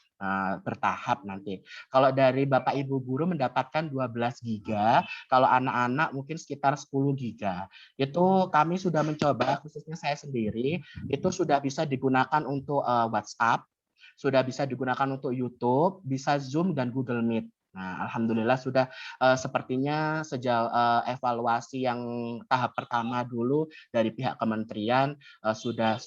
S6: Bertahap nanti. Kalau dari Bapak Ibu guru mendapatkan 12 giga, kalau anak-anak mungkin sekitar 10 giga. Itu kami sudah mencoba, khususnya saya sendiri, itu sudah bisa digunakan untuk WhatsApp, sudah bisa digunakan untuk YouTube, bisa Zoom dan Google Meet. Nah, alhamdulillah sudah sepertinya sejauh evaluasi yang tahap pertama dulu dari pihak kementerian sudah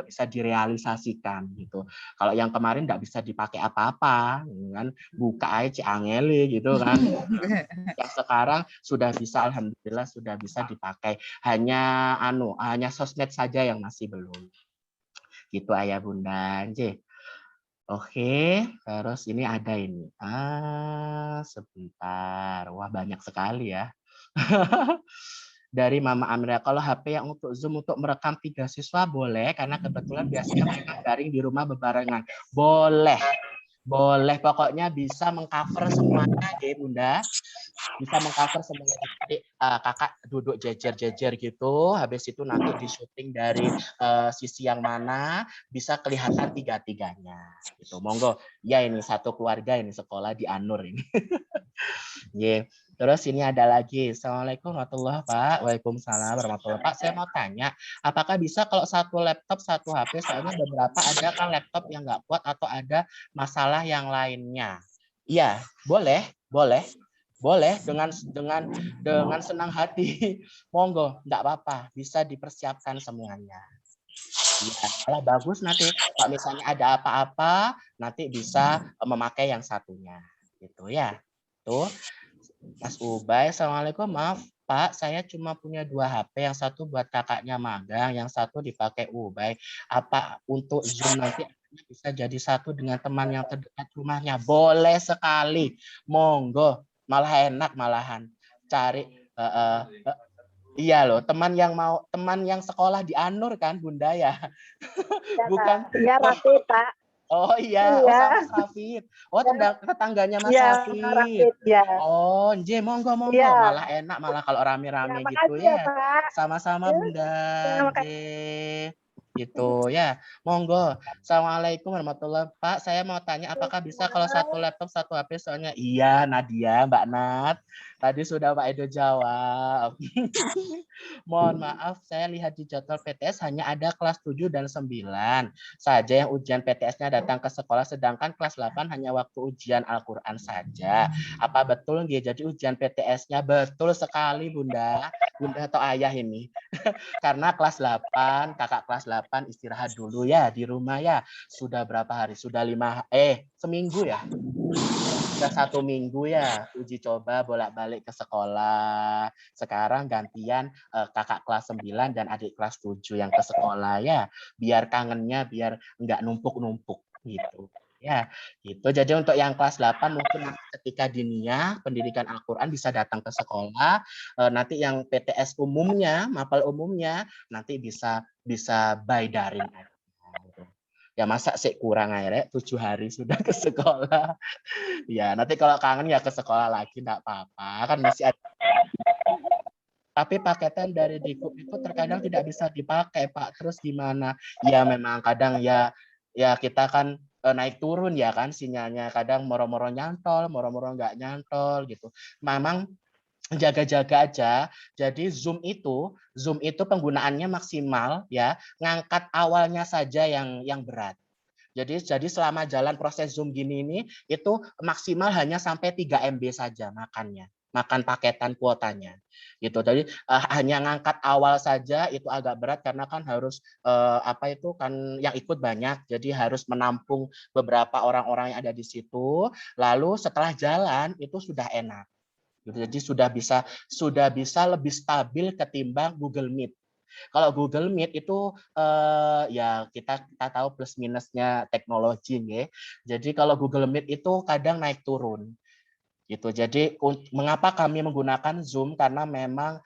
S6: bisa direalisasikan gitu. Kalau yang kemarin nggak bisa dipakai apa-apa, kan buka aja angeli gitu kan. Yang sekarang sudah bisa, alhamdulillah sudah bisa dipakai. Hanya sosmed saja yang masih belum. Gitu ayah bunda. Oke, terus ini ada ini. Sebentar. Wah, banyak sekali ya. Dari Mama Amira, kalau HP yang untuk Zoom untuk merekam 3 siswa boleh, karena kebetulan biasanya mereka daring di rumah bebarengan. Boleh. Boleh, pokoknya bisa mengcover semuanya ya Bunda. Bisa mengcover semuanya. Jadi kakak duduk jejer-jejer gitu, habis itu nanti di syuting dari sisi yang mana bisa kelihatan tiga-tiganya. Gitu. Monggo, ya ini satu keluarga ini sekolah di Anur ini. Terus ini ada lagi. Assalamualaikum warahmatullahi wabarakatuh. Waalaikumsalam warahmatullahi wabarakatuh. Pak, saya mau tanya, apakah bisa kalau satu laptop, satu HP, soalnya beberapa ada kan laptop yang nggak kuat atau ada masalah yang lainnya? Iya, boleh, boleh. Boleh dengan senang hati. Monggo, nggak apa-apa, bisa dipersiapkan semuanya. Ya, malah bagus nanti kalau misalnya ada apa-apa nanti bisa memakai yang satunya gitu ya. Tuh Mas Ubay, Assalamualaikum. Maaf Pak, saya cuma punya 2 HP, yang satu buat kakaknya magang, yang satu dipakai Ubay. Apa untuk Zoom nanti bisa jadi satu dengan teman yang terdekat rumahnya? Boleh sekali, monggo. Malah enak malahan. Cari iya loh, teman yang sekolah di Anur kan, Bunda ya. Bukan.
S4: Iya, Raffi, Pak.
S6: Oh iya, oh sama Mas Rafid. Oh tetangganya Mas
S4: Iya,
S6: Rafid.
S4: Raffi, ya.
S6: Oh, nje monggo.
S4: Iya.
S6: Malah enak malah kalau
S4: Ya,
S6: rame-rame gitu
S4: makasih ya,
S6: ya.
S4: Pak.
S6: Sama-sama Bunda,
S4: Ya, makasih.
S6: nje. Gitu ya. Monggo. Assalamualaikum warahmatullahi wabarakatuh. Pak, saya mau tanya apakah bisa kalau satu laptop satu HP soalnya? Iya, Nadia, Mbak Nat. Tadi sudah Pak Edo jawab. Mohon maaf, saya lihat di jadwal PTS hanya ada kelas 7 dan 9 saja yang ujian PTS-nya datang ke sekolah, sedangkan kelas 8 hanya waktu ujian Al-Quran saja. Apa betul nggih? Jadi ujian PTS-nya betul sekali Bunda atau Ayah ini. Karena kelas 8, kakak kelas 8 istirahat dulu ya di rumah ya. Sudah berapa hari? Sudah seminggu ya? Sudah 1 minggu ya uji coba bolak-balik ke sekolah. Sekarang gantian kakak kelas 9 dan adik kelas 7 yang ke sekolah ya. Biar kangennya biar nggak numpuk-numpuk gitu. Ya, gitu. Jadi untuk yang kelas 8 mungkin ketika dinia pendidikan Al-Qur'an bisa datang ke sekolah. Nanti yang PTS umumnya, mapel umumnya nanti bisa by daring. Ya masa sih kurang aja 7 hari sudah ke sekolah. Ya, nanti kalau kangen ya ke sekolah lagi enggak apa-apa. Kan masih ada. Tapi paketan dari Dikub itu terkadang tidak bisa dipakai, Pak. Terus gimana? Ya memang kadang ya kita kan naik turun ya kan sinyalnya. Kadang moro-moro nyantol, moro-moro enggak nyantol gitu. Memang jaga-jaga aja. Jadi Zoom itu penggunaannya maksimal ya, ngangkat awalnya saja yang berat. Jadi selama jalan proses Zoom gini ini itu maksimal hanya sampai 3 MB saja makan paketan kuotanya gitu. Jadi hanya ngangkat awal saja itu agak berat karena kan harus yang ikut banyak. Jadi harus menampung beberapa orang-orang yang ada di situ. Lalu setelah jalan itu sudah enak. Jadi sudah bisa lebih stabil ketimbang Google Meet. Kalau Google Meet itu ya kita tahu plus minusnya teknologi ya. Jadi kalau Google Meet itu kadang naik turun gitu. Jadi mengapa kami menggunakan Zoom karena memang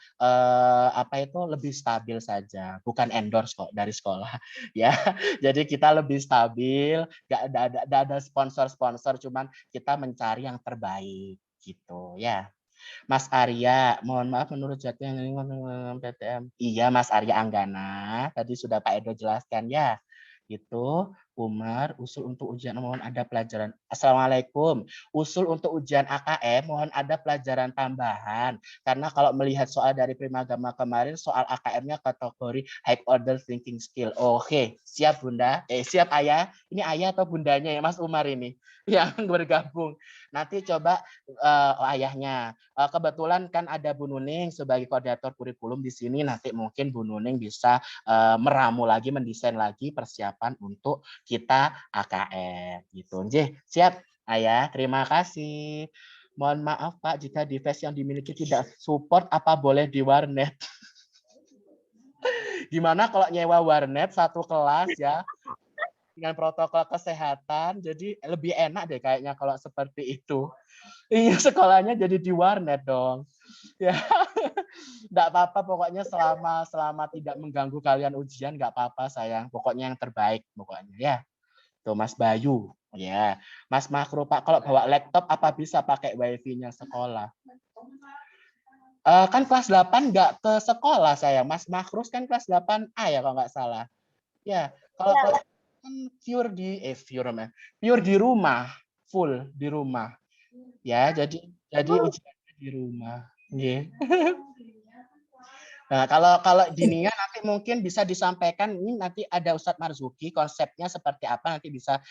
S6: lebih stabil saja, bukan endorse kok dari sekolah ya. Jadi kita lebih stabil, nggak ada sponsor, cuman kita mencari yang terbaik gitu ya. Mas Arya, mohon maaf menurut jadwal PTM. Iya, Mas Arya Anggana. Tadi sudah Pak Edo jelaskan ya. Itu Umar, usul untuk ujian mohon ada pelajaran. Assalamualaikum. Usul untuk ujian AKM mohon ada pelajaran tambahan. Karena kalau melihat soal dari Primagama kemarin, soal AKM-nya kategori high order thinking skill. Oke, siap Bunda. Siap Ayah. Ini Ayah atau Bundanya ya Mas Umar ini yang bergabung. Nanti coba ayahnya. Kebetulan kan ada Bu Nuning sebagai koordinator kurikulum di sini. Nanti mungkin Bu Nuning bisa meramu lagi, mendesain lagi persiapan untuk kita AKM gitu. Siap Ayah, terima kasih. Mohon maaf Pak jika device yang dimiliki tidak support, apa boleh di warnet? Gimana kalau nyewa warnet satu kelas ya dengan protokol kesehatan, jadi lebih enak deh kayaknya kalau seperti itu. Iya, sekolahnya jadi di warnet dong. Ya, enggak apa-apa pokoknya selama tidak mengganggu kalian ujian enggak apa-apa sayang. Pokoknya yang terbaik pokoknya ya. Tuh Mas Bayu, ya. Mas Makro Pak, kalau bawa laptop apa bisa pakai wifi-nya sekolah? Kan kelas 8 enggak ke sekolah sayang. Mas Makrus kan kelas 8A ya kalau enggak salah. Ya, kalau kelas kan pure di rumah, full di rumah. Ya, jadi ujiannya di rumah. Nggih. Nah, kalau dinia nanti mungkin bisa disampaikan ini nanti ada Ustadz Marzuki konsepnya seperti apa nanti bisa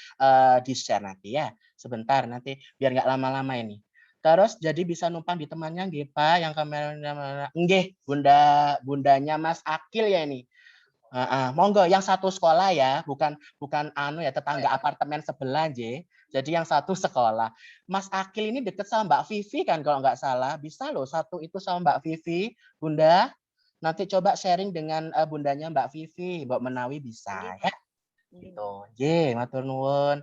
S6: di-share nanti ya. Sebentar nanti biar nggak lama-lama ini. Terus jadi bisa numpang di temannya nggih Pak yang kameranya nggih, bundanya Mas Akil ya ini. Monggo yang satu sekolah ya, bukan anu ya, tetangga apartemen sebelah J. Jadi yang satu sekolah. Mas Akil ini deket sama Mbak Vivi kan kalau nggak salah. Bisa loh satu itu sama Mbak Vivi, Bunda. Nanti coba sharing dengan bundanya Mbak Vivi, Mbak Menawi bisa ya. Gitu. J, matur nuwun.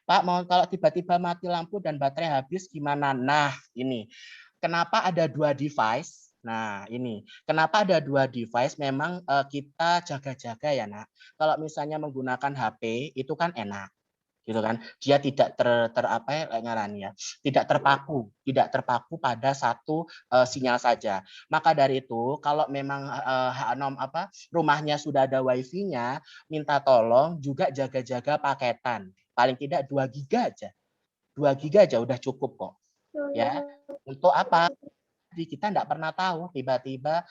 S6: Pak, mau kalau tiba-tiba mati lampu dan baterai habis gimana? Nah, ini. Kenapa ada 2 device? Nah, ini. Kenapa ada 2 device? Memang kita jaga-jaga ya, Nak. Kalau misalnya menggunakan HP itu kan enak. Gitu kan. Dia tidak tidak terpaku pada satu sinyal saja. Maka dari itu, kalau memang rumahnya sudah ada wifi-nya, minta tolong juga jaga-jaga paketan. Paling tidak 2 giga aja. 2 giga aja udah cukup kok. Ya. Untuk apa? Jadi kita tidak pernah tahu tiba-tiba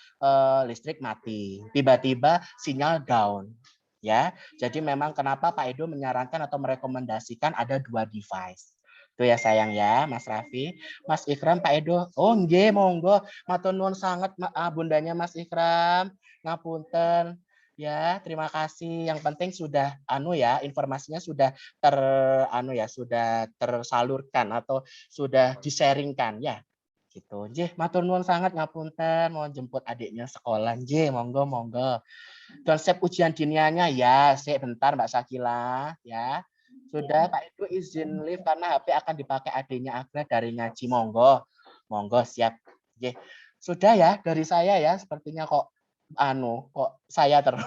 S6: listrik mati, tiba-tiba sinyal down. Ya, jadi memang kenapa Pak Edo menyarankan atau merekomendasikan ada 2 device. Itu ya sayang ya, Mas Raffi, Mas Ikram, Pak Edo. Oh nggih, monggo. Matur nuwun sangat bundanya Mas Ikram. Ngapunten. Ya, terima kasih. Yang penting sudah informasinya sudah sudah tersalurkan atau sudah di-sharingkan ya. Gitu. Nggih, matur nuwun sangat ngapunten, mau jemput adiknya sekolah. Nggih, monggo. Konsep ujian dinianya ya, bentar Mbak Sakila ya. Sudah Pak Edo izin live karena HP akan dipakai adiknya Agra dari ngaji. Monggo siap. Nggih. Sudah ya dari saya ya, sepertinya kok saya terus.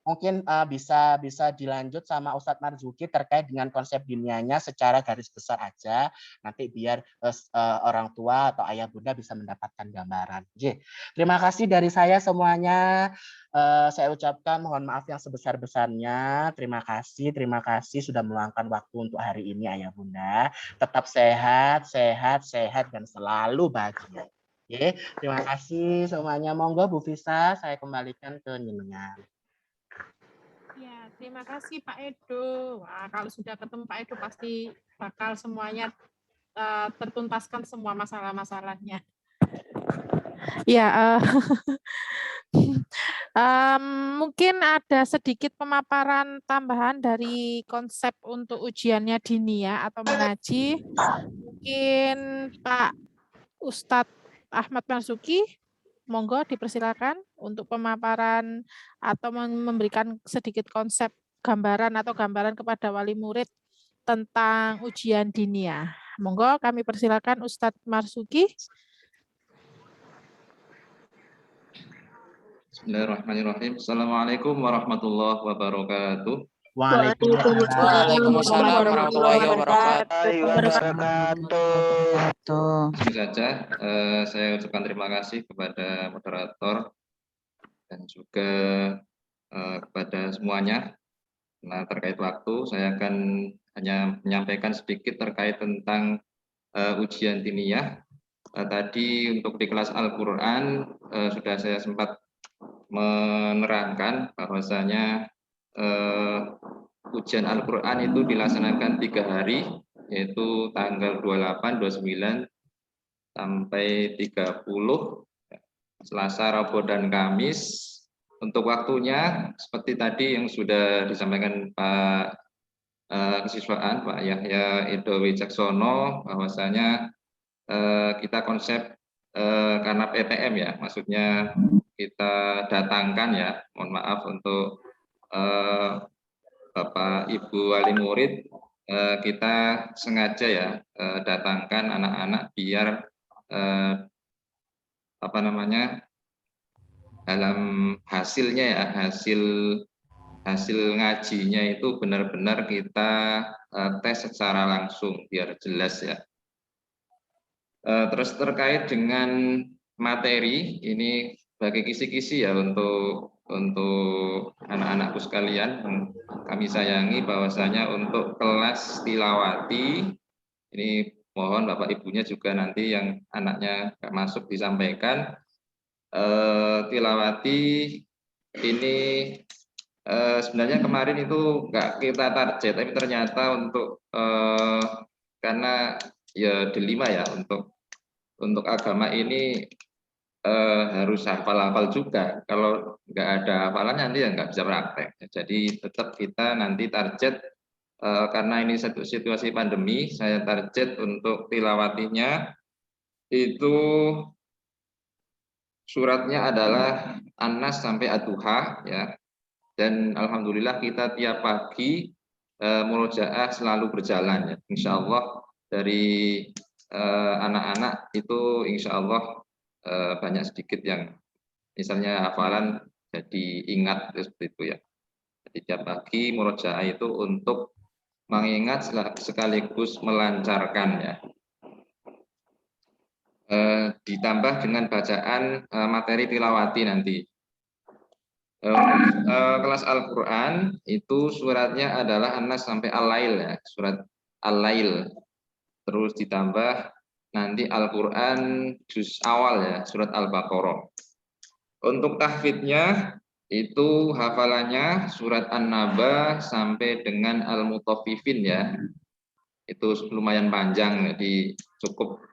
S6: Mungkin bisa dilanjut sama Ustadz Marzuki terkait dengan konsep dinianya secara garis besar aja. Nanti biar orang tua atau ayah bunda bisa mendapatkan gambaran. Terima kasih dari saya semuanya. Saya ucapkan mohon maaf yang sebesar-besarnya. Terima kasih sudah meluangkan waktu untuk hari ini ayah bunda. Tetap sehat dan selalu bahagia. Terima kasih semuanya. Monggo Bu Fisa, saya kembalikan ke jenengan.
S3: Ya, terima kasih Pak Edo. Wah, kalau sudah ketemu Pak Edo pasti bakal semuanya tertuntaskan semua masalah-masalahnya. Ya, mungkin ada sedikit pemaparan tambahan dari konsep untuk ujiannya dinia atau mengaji. Mungkin Pak Ustadz Ahmad Marzuki, monggo dipersilakan untuk pemaparan atau memberikan sedikit konsep gambaran kepada wali murid tentang ujian dinia. Monggo kami persilakan Ustadz Marzuki.
S8: Bismillahirrahmanirrahim. Assalamualaikum warahmatullahi wabarakatuh.
S6: Waalaikumsalam
S2: warahmatullahi wabarakatuh.
S8: Langsung saja saya ucapkan terima kasih kepada moderator dan juga kepada semuanya. Nah, terkait waktu saya akan hanya menyampaikan sedikit terkait tentang ujian diniyah. Tadi untuk di kelas Al-Quran sudah saya sempat menerangkan bahwasanya ujian Al-Quran itu dilaksanakan 3 hari, yaitu tanggal 28, 29, sampai 30, Selasa, Rabu, dan Kamis. Untuk waktunya, seperti tadi yang sudah disampaikan Pak Kesiswaan, Pak Yahya Edo Wicaksono, bahwasanya kita konsep karena PTM ya, maksudnya kita datangkan ya, mohon maaf untuk Bapak Ibu wali murid, kita sengaja ya datangkan anak-anak biar dalam hasilnya ya, hasil ngajinya itu benar-benar kita tes secara langsung biar jelas ya. Terus terkait dengan materi ini bagi kisi-kisi ya untuk anak-anakku sekalian, kami sayangi bahwasanya untuk kelas tilawati ini mohon Bapak Ibunya juga nanti yang anaknya nggak masuk disampaikan. Tilawati ini sebenarnya kemarin itu nggak kita target, tapi ternyata untuk karena ya dilema ya untuk agama ini harus hafal-hafal juga. Kalau nggak ada hafalan nanti ya nggak bisa praktek. Jadi tetap kita nanti target, karena ini satu situasi pandemi, saya target untuk tilawatinya itu suratnya adalah An-Nas sampai Ad-Duha ya. Dan alhamdulillah kita tiap pagi murojaah selalu berjalan ya. Insya Allah dari anak-anak itu insya Allah banyak sedikit yang misalnya hafalan jadi ingat seperti itu ya. Jadi tiap pagi murojaah itu untuk mengingat sekaligus melancarkan ya. Ditambah dengan bacaan materi tilawati nanti. Kelas Al-Quran itu suratnya adalah An-Nas sampai Al-Lail ya, surat Al-Lail. Terus ditambah nanti Al-Quran juz awal ya, surat Al-Baqarah. Untuk tahfidnya itu hafalannya surat An-Naba sampai dengan Al-Mutaffifin ya. Itu lumayan panjang, jadi cukup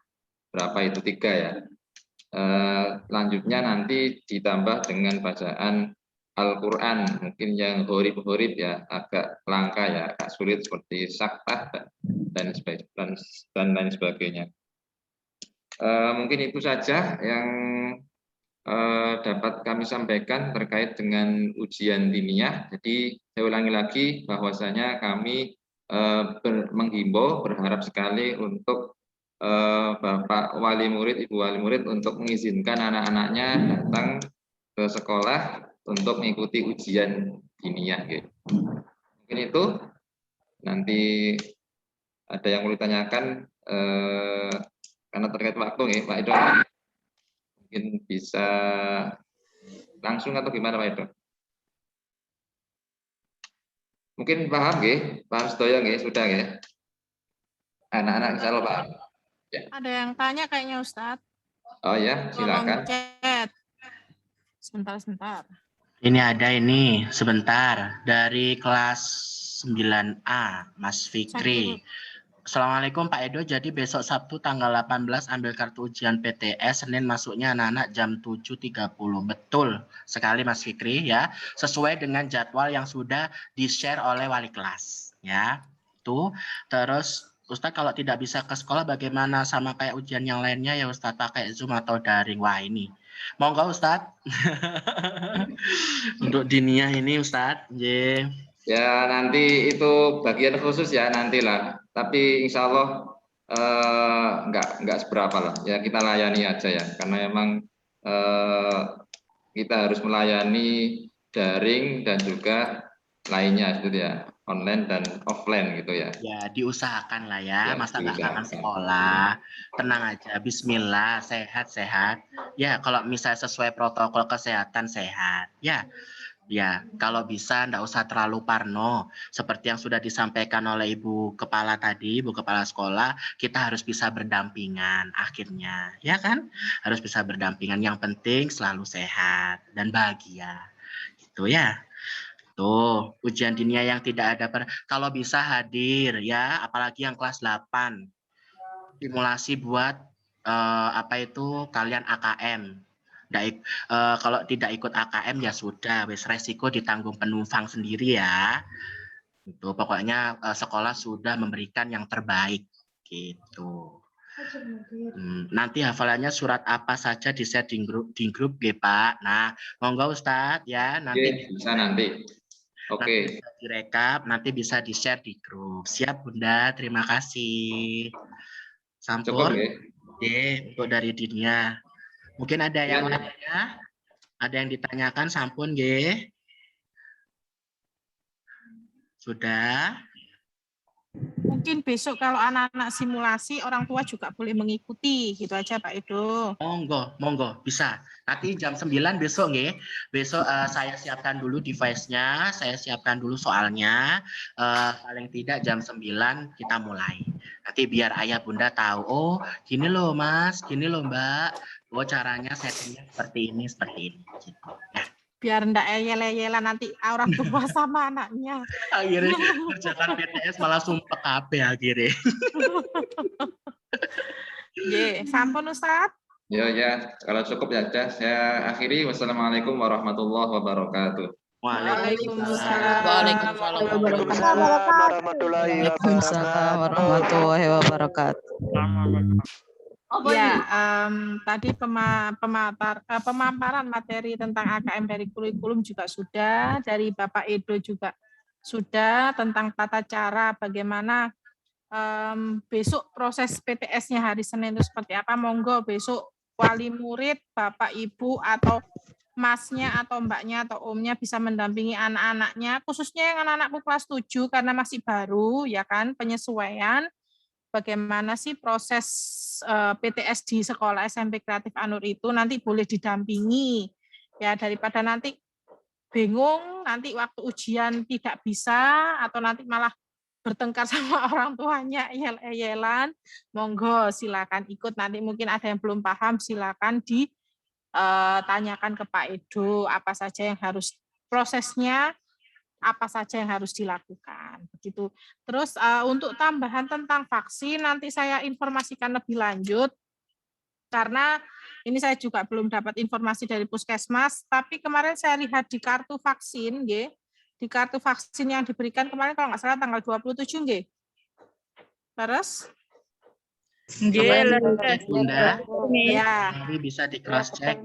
S8: berapa itu 3 ya. Lanjutnya nanti ditambah dengan bacaan Al-Quran, mungkin yang horib-horib ya, agak langka ya, agak sulit seperti saktah dan lain sebagainya. Mungkin itu saja yang dapat kami sampaikan terkait dengan ujian diniyah. Jadi saya ulangi lagi bahwasanya kami menghimbau, berharap sekali untuk Bapak wali murid, Ibu wali murid untuk mengizinkan anak-anaknya datang ke sekolah untuk mengikuti ujian diniyah. Gitu. Mungkin itu, nanti ada yang mau ditanyakan karena terkait waktu nih Pak Edo, mungkin bisa langsung atau gimana Pak Edo? Mungkin paham nggih, paham sedaya nggih, sudah nggih? Anak-anak insya Allah paham. Ya.
S3: Ada yang tanya kayaknya Ustadz.
S8: Oh ya, silakan.
S3: Chat. Sebentar.
S6: Ini ada ini, sebentar. Dari kelas 9A, Mas Fikri. Assalamualaikum Pak Edo, jadi besok Sabtu tanggal 18 ambil kartu ujian PTS, Senin masuknya anak-anak jam 7.30. Betul sekali Mas Fikri ya, sesuai dengan jadwal yang sudah di-share oleh wali kelas ya. Tuh, terus Ustadz kalau tidak bisa ke sekolah bagaimana, sama kayak ujian yang lainnya ya Ustadz, pakai Zoom atau daring? Wah ini, monggo Ustadz. Untuk diniyah ini Ustadz. Yeah.
S8: Ya nanti itu bagian khusus ya nantilah. Tapi insya Allah enggak seberapa lah. Ya kita layani aja ya. Karena memang kita harus melayani daring dan juga lainnya gitu ya, online dan offline gitu ya.
S6: Ya diusahakan lah ya, masa nggak kangen sekolah, tenang aja, Bismillah, sehat-sehat. Ya kalau misalnya sesuai protokol kesehatan sehat, ya kalau bisa nggak usah terlalu parno. Seperti yang sudah disampaikan oleh Ibu Kepala tadi, Ibu Kepala Sekolah, kita harus bisa berdampingan akhirnya, ya kan? Harus bisa berdampingan. Yang penting selalu sehat dan bahagia, gitu ya. Tuh, ujian diniyah yang tidak ada kalau bisa hadir ya, apalagi yang kelas 8. Simulasi buat kalian AKM. Kalau tidak ikut AKM ya sudah, wis resiko ditanggung penumpang sendiri ya. Itu pokoknya sekolah sudah memberikan yang terbaik gitu. Nanti hafalannya surat apa saja di-share di grup ya Pak. Nah, monggo Ustadz ya, nanti
S8: bisa nanti. Oke.
S6: Bisa direkap, nanti bisa di-share di grup. Siap Bunda, terima kasih. Sampur. Oke, untuk dari diniyah. Mungkin ada yang lainnya? Ada yang ditanyakan sampun nggih? Sudah?
S3: Mungkin besok kalau anak-anak simulasi orang tua juga boleh mengikuti, gitu aja Pak Edo.
S6: Monggo, bisa. Nanti jam 9 besok nggih. Besok saya siapkan dulu device-nya, saya siapkan dulu soalnya. Paling tidak jam 9 kita mulai. Nanti biar ayah bunda tahu, oh gini loh Mas, gini loh Mbak. Oh caranya settingnya seperti ini. Gitu. Ya.
S3: Biar ndak eyel-eyelan nanti orang tua sama anaknya.
S6: Akhirnya kerjakan PTS malah sumpah kabeh akhirnya.
S3: Nggih, sampun Ustadz.
S8: Ya, kalau cukup ya sudah. Saya akhiri. Wassalamualaikum warahmatullahi wabarakatuh.
S3: Waalaikumsalam.
S2: Waalaikumsalam
S7: warahmatullahi
S2: Waalaikumsalam warahmatullahi wabarakatuh.
S3: Ya, tadi pemaparan materi tentang AKM dari kurikulum juga sudah, dari Bapak Edo juga sudah, tentang tata cara bagaimana besok proses PTS-nya hari Senin itu seperti apa. Monggo besok wali murid, Bapak Ibu atau masnya atau mbaknya atau omnya bisa mendampingi anak-anaknya, khususnya yang anak-anakku kelas 7 karena masih baru ya kan, penyesuaian bagaimana sih proses PTS di sekolah SMP Kreatif Anur itu, nanti boleh didampingi ya, daripada nanti bingung nanti waktu ujian tidak bisa atau nanti malah bertengkar sama orang tuanya yel-yelan. Monggo silakan ikut, nanti mungkin ada yang belum paham silakan ditanyakan ke Pak Edo apa saja yang harus prosesnya, apa saja yang harus dilakukan begitu. Terus untuk tambahan tentang vaksin nanti saya informasikan lebih lanjut karena ini saya juga belum dapat informasi dari Puskesmas, tapi kemarin saya lihat di kartu vaksin nggih, di kartu vaksin yang diberikan kemarin kalau nggak salah tanggal 27 nggih. Terus
S6: Bunda,
S3: ya.
S6: nanti bisa di cross check.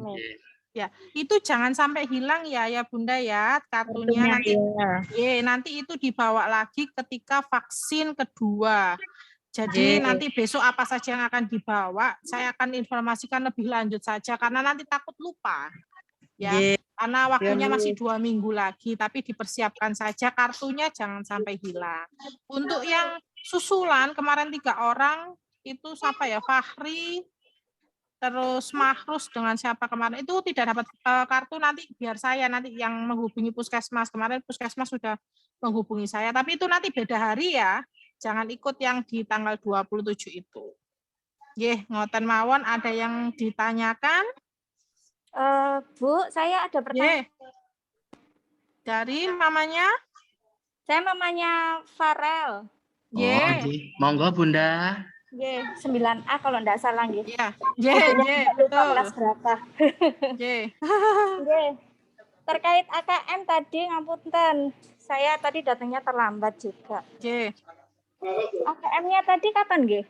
S3: Ya, itu jangan sampai hilang ya Bunda ya, kartunya nanti nanti itu dibawa lagi ketika vaksin kedua. Jadi nanti besok apa saja yang akan dibawa, saya akan informasikan lebih lanjut saja karena nanti takut lupa. Ya, karena waktunya masih 2 minggu lagi, tapi dipersiapkan saja kartunya jangan sampai hilang. Untuk yang susulan kemarin 3 orang itu siapa ya, Fahri, terus Mahrus dengan siapa kemarin itu tidak dapat kartu, nanti biar saya nanti yang menghubungi Puskesmas. Kemarin Puskesmas sudah menghubungi saya, tapi itu nanti beda hari ya. Jangan ikut yang di tanggal 27 itu. Ngoten mawon, ada yang ditanyakan?
S9: Bu, saya ada pertanyaan.
S3: Dari mamanya?
S9: Saya mamanya Farel.
S6: Monggo Bunda.
S9: 9A kalau enggak salah nggih.
S3: Betul.
S9: Kelas berapa? Terkait AKM tadi ngapunten. Saya tadi datangnya terlambat juga. AKM-nya tadi kapan nggih?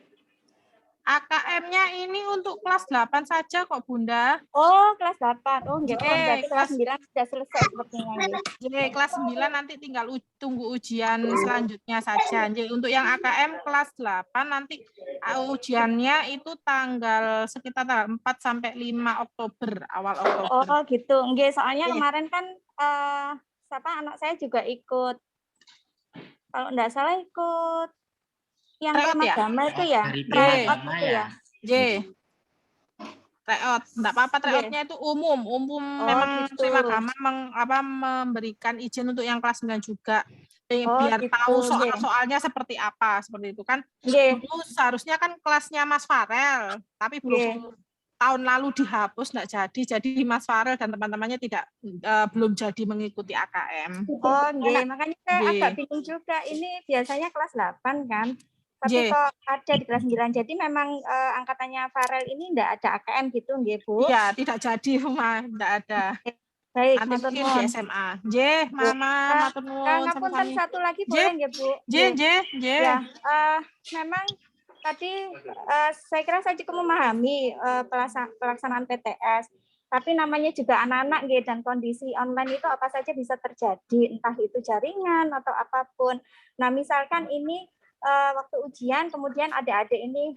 S3: AKM-nya ini untuk kelas 8 saja kok Bunda.
S9: Oh, kelas 8. Oh, nggih. Berarti kelas 9 sudah selesai sepertinya nggih.
S3: Kelas 9 nanti tinggal tunggu ujian selanjutnya saja. Untuk yang AKM kelas 8 nanti ujiannya itu sekitar tanggal 4 sampai 5 Oktober, awal Oktober.
S9: Oh, gitu. Nggih, soalnya kemarin kan anak saya juga ikut. Kalau enggak salah ikut yang Ramadama itu ya, tryout itu ya. Tryout, enggak apa-apa, tryoutnya itu umum memang Sri Agama memberikan izin untuk yang kelas 9 juga. Biar tahu soal-soalnya seperti apa, seperti itu kan. Dulu seharusnya kan kelasnya Mas Farel, tapi belum tahun lalu dihapus, enggak jadi Mas Farel dan teman-temannya belum jadi mengikuti AKM. Oh, nggih, makanya saya agak bingung juga. Ini biasanya kelas 8 kan. Tapi kok ada di kelas 9. Jadi memang angkatannya Farel ini enggak ada AKM gitu nggih, Bu?
S3: Iya, tidak jadi, enggak ada.
S9: Baik,
S3: nanti mungkin di SMA. Mama, matur nuwun.
S9: Ngapunten satu lagi boleh nggih, Bu? Ya, memang tadi saya kira saya cukup memahami pelaksanaan PTS. Tapi namanya juga anak-anak nggih, dan kondisi online itu apa saja bisa terjadi, entah itu jaringan atau apapun. Nah, misalkan ini waktu ujian kemudian adik-adik ini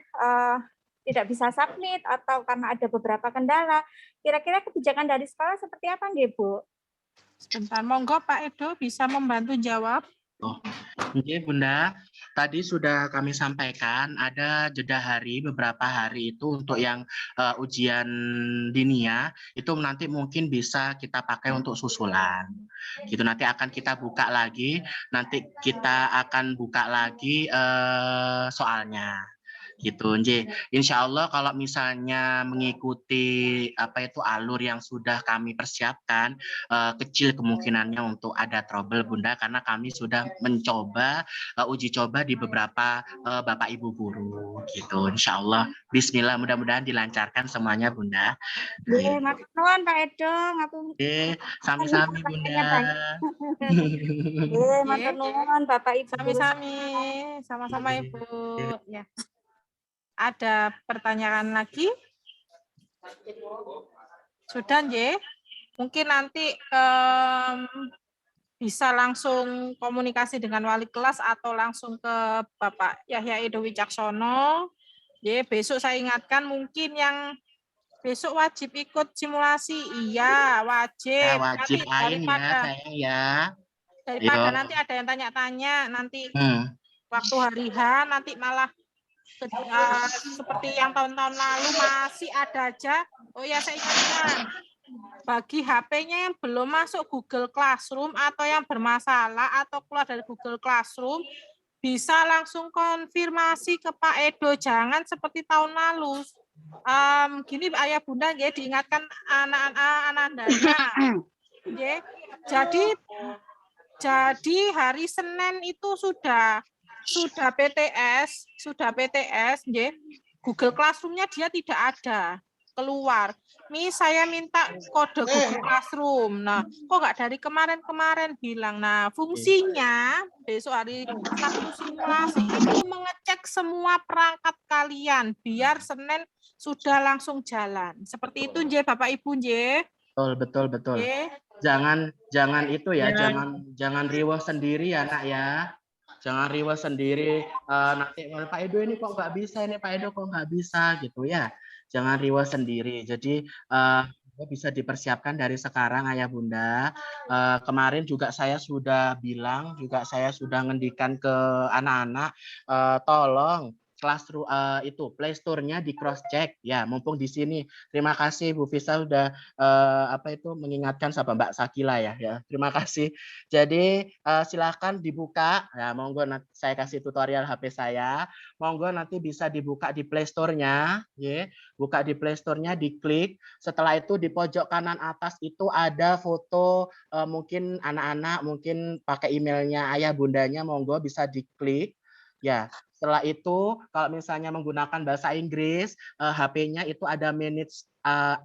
S9: tidak bisa submit atau karena ada beberapa kendala, kira-kira kebijakan dari sekolah seperti apa nggih, Bu?
S3: Sebentar, monggo Pak Edo bisa membantu jawab.
S6: Bunda, tadi sudah kami sampaikan ada jeda beberapa hari itu untuk yang ujian dinia itu nanti mungkin bisa kita pakai untuk susulan. Gitu, nanti akan kita buka lagi, nanti kita akan buka lagi soalnya. Gitu, Nje. Insya Allah kalau misalnya mengikuti apa itu alur yang sudah kami persiapkan, kecil kemungkinannya untuk ada trouble Bunda, karena kami sudah mencoba uji coba di beberapa Bapak Ibu guru gitu. Insya Allah, Bismillah, mudah-mudahan dilancarkan semuanya Bunda.
S4: Nggih, matur nuwun Pak Edo, ngapunten.
S6: Sami-sami Bunda.
S4: Nggih, matur nuwun Bapak Ibu.
S9: Sami-sami, sama-sama Ibu. Ya. Ada pertanyaan lagi? Sudah, Nje? Mungkin nanti bisa langsung komunikasi dengan wali kelas atau langsung ke Bapak Yahya Edo Wicaksono. Besok saya ingatkan mungkin yang besok wajib ikut simulasi. Iya, wajib.
S6: Ya, wajib
S9: Nanti daripada nanti ada yang tanya-tanya, nanti waktu hari H nanti malah seperti yang tahun-tahun lalu masih ada aja. Oh ya, saya ingatkan, bagi HP-nya yang belum masuk Google Classroom atau yang bermasalah atau keluar dari Google Classroom, bisa langsung konfirmasi ke Pak Edo, jangan seperti tahun lalu. Gini Ayah Bunda, ya, diingatkan anak-anak ya. Jadi hari Senin itu sudah PTS, ya. Google Classroom-nya dia tidak ada keluar. Saya minta kode Google Classroom. Nah, kok nggak dari kemarin hilang. Nah, fungsinya besok hari Sabtu simulasi itu mengecek semua perangkat kalian biar Senin sudah langsung jalan. Seperti itu, Nje, Bapak Ibu, Nje.
S6: Betul. Jangan itu ya, jangan riweh sendiri ya, Nak ya. Jangan riweh sendiri, nanti Pak Edo ini kok nggak bisa, ini Pak Edo kok nggak bisa gitu ya. Jangan riweh sendiri. Jadi bisa dipersiapkan dari sekarang Ayah Bunda. Kemarin juga saya sudah bilang, juga saya sudah ngendikan ke anak-anak, tolong Classroom itu Play Store-nya di cross check ya, mumpung di sini. Terima kasih Bu Fisa sudah mengingatkan sama Mbak Sakila ya. Terima kasih. Jadi silakan dibuka ya, monggo nanti saya kasih tutorial HP saya. Monggo nanti bisa dibuka di Play Store-nya ya. Buka di Play Store-nya, diklik. Setelah itu di pojok kanan atas itu ada foto mungkin anak-anak mungkin pakai emailnya ayah bundanya, monggo bisa diklik ya. Setelah itu, kalau misalnya menggunakan bahasa Inggris, HP-nya itu ada manage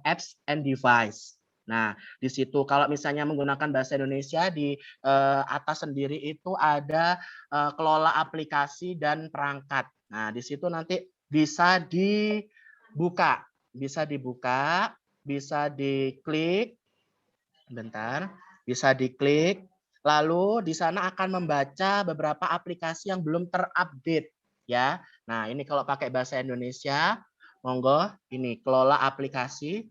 S6: apps and device. Nah, di situ kalau misalnya menggunakan bahasa Indonesia, di atas sendiri itu ada kelola aplikasi dan perangkat. Nah, di situ nanti bisa dibuka, bisa diklik, bisa diklik. Lalu di sana akan membaca beberapa aplikasi yang belum terupdate. Ya, nah ini kalau pakai bahasa Indonesia, monggo ini kelola aplikasi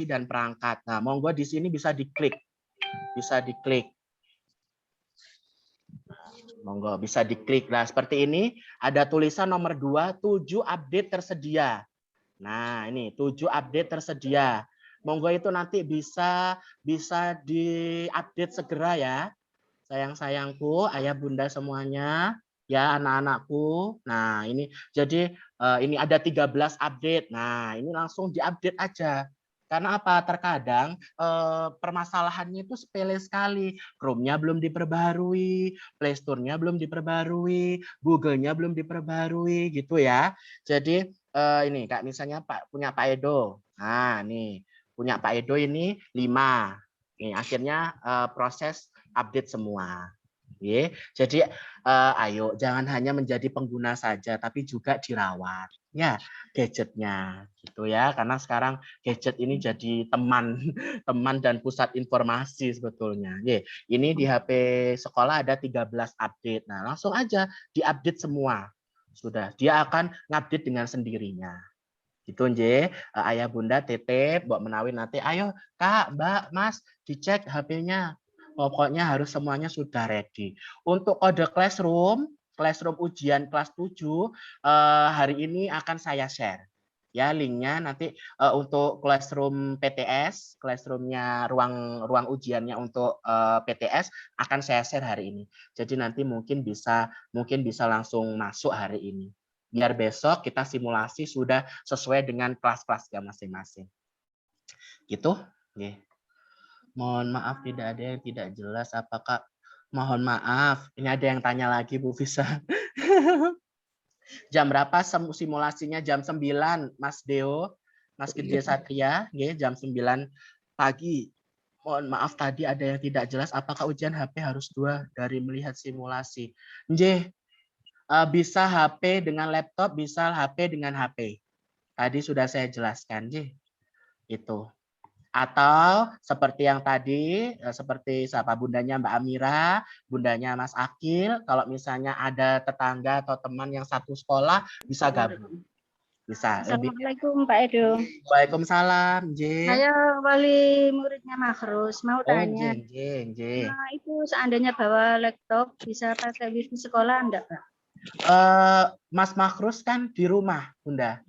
S6: dan perangkat. Nah, monggo di sini bisa diklik, monggo bisa diklik. Nah, seperti ini ada tulisan nomor 2, 7 update tersedia. Nah, ini 7 update tersedia. Monggo itu nanti bisa diupdate segera ya, sayang-sayangku, ayah bunda semuanya. Ya, anak-anakku. Nah, ini jadi ini ada 13 update. Nah, ini langsung diupdate aja. Karena apa? Terkadang permasalahannya itu sepele sekali. Chrome-nya belum diperbarui, Play Store-nya belum diperbarui, Google-nya belum diperbarui gitu ya. Jadi ini Kak, misalnya punya Pak Edo. Nah, nih punya Pak Edo ini 5. Nih, akhirnya proses update semua. Jadi ayo jangan hanya menjadi pengguna saja, tapi juga dirawat ya gadgetnya gitu ya, karena sekarang gadget ini jadi teman dan pusat informasi sebetulnya. Ini di HP sekolah ada 13 update. Nah, langsung aja diupdate semua. Sudah, dia akan ngupdate dengan sendirinya. Gitu Nje, ayah bunda titip Mbak Menawi nanti, ayo Kak, Mbak, Mas, dicek HP-nya. Pokoknya harus semuanya sudah ready. Untuk kode Classroom ujian kelas 7 hari ini akan saya share. Ya, linknya nanti untuk Classroom PTS, Classroom-nya ruang ujiannya untuk PTS akan saya share hari ini. Jadi nanti mungkin bisa langsung masuk hari ini. biar besok kita simulasi sudah sesuai dengan kelas-kelasnya masing-masing. Gitu. Oke. Mohon maaf tidak ada yang tidak jelas. Apakah mohon maaf, ini ada yang tanya lagi Bu Fisa. Jam berapa simulasinya? Jam 9, Mas Deo, Mas Gede Satria, jam 9 pagi. Mohon maaf tadi ada yang tidak jelas. Apakah ujian HP harus 2 dari melihat simulasi? Bisa HP dengan laptop, bisa HP dengan HP. Tadi sudah saya jelaskan, itu. Atau seperti yang tadi, seperti siapa bundanya Mbak Amira, bundanya Mas Akil, kalau misalnya ada tetangga atau teman yang satu sekolah, bisa gabung. Bisa.
S4: Assalamualaikum Pak Edo.
S6: Waalaikumsalam,
S4: Saya wali muridnya Makhrus, mau tanya. Nah, itu seandainya bawa laptop, bisa pakai wifi sekolah enggak, Pak?
S6: Mas Makhrus kan di rumah, Bunda.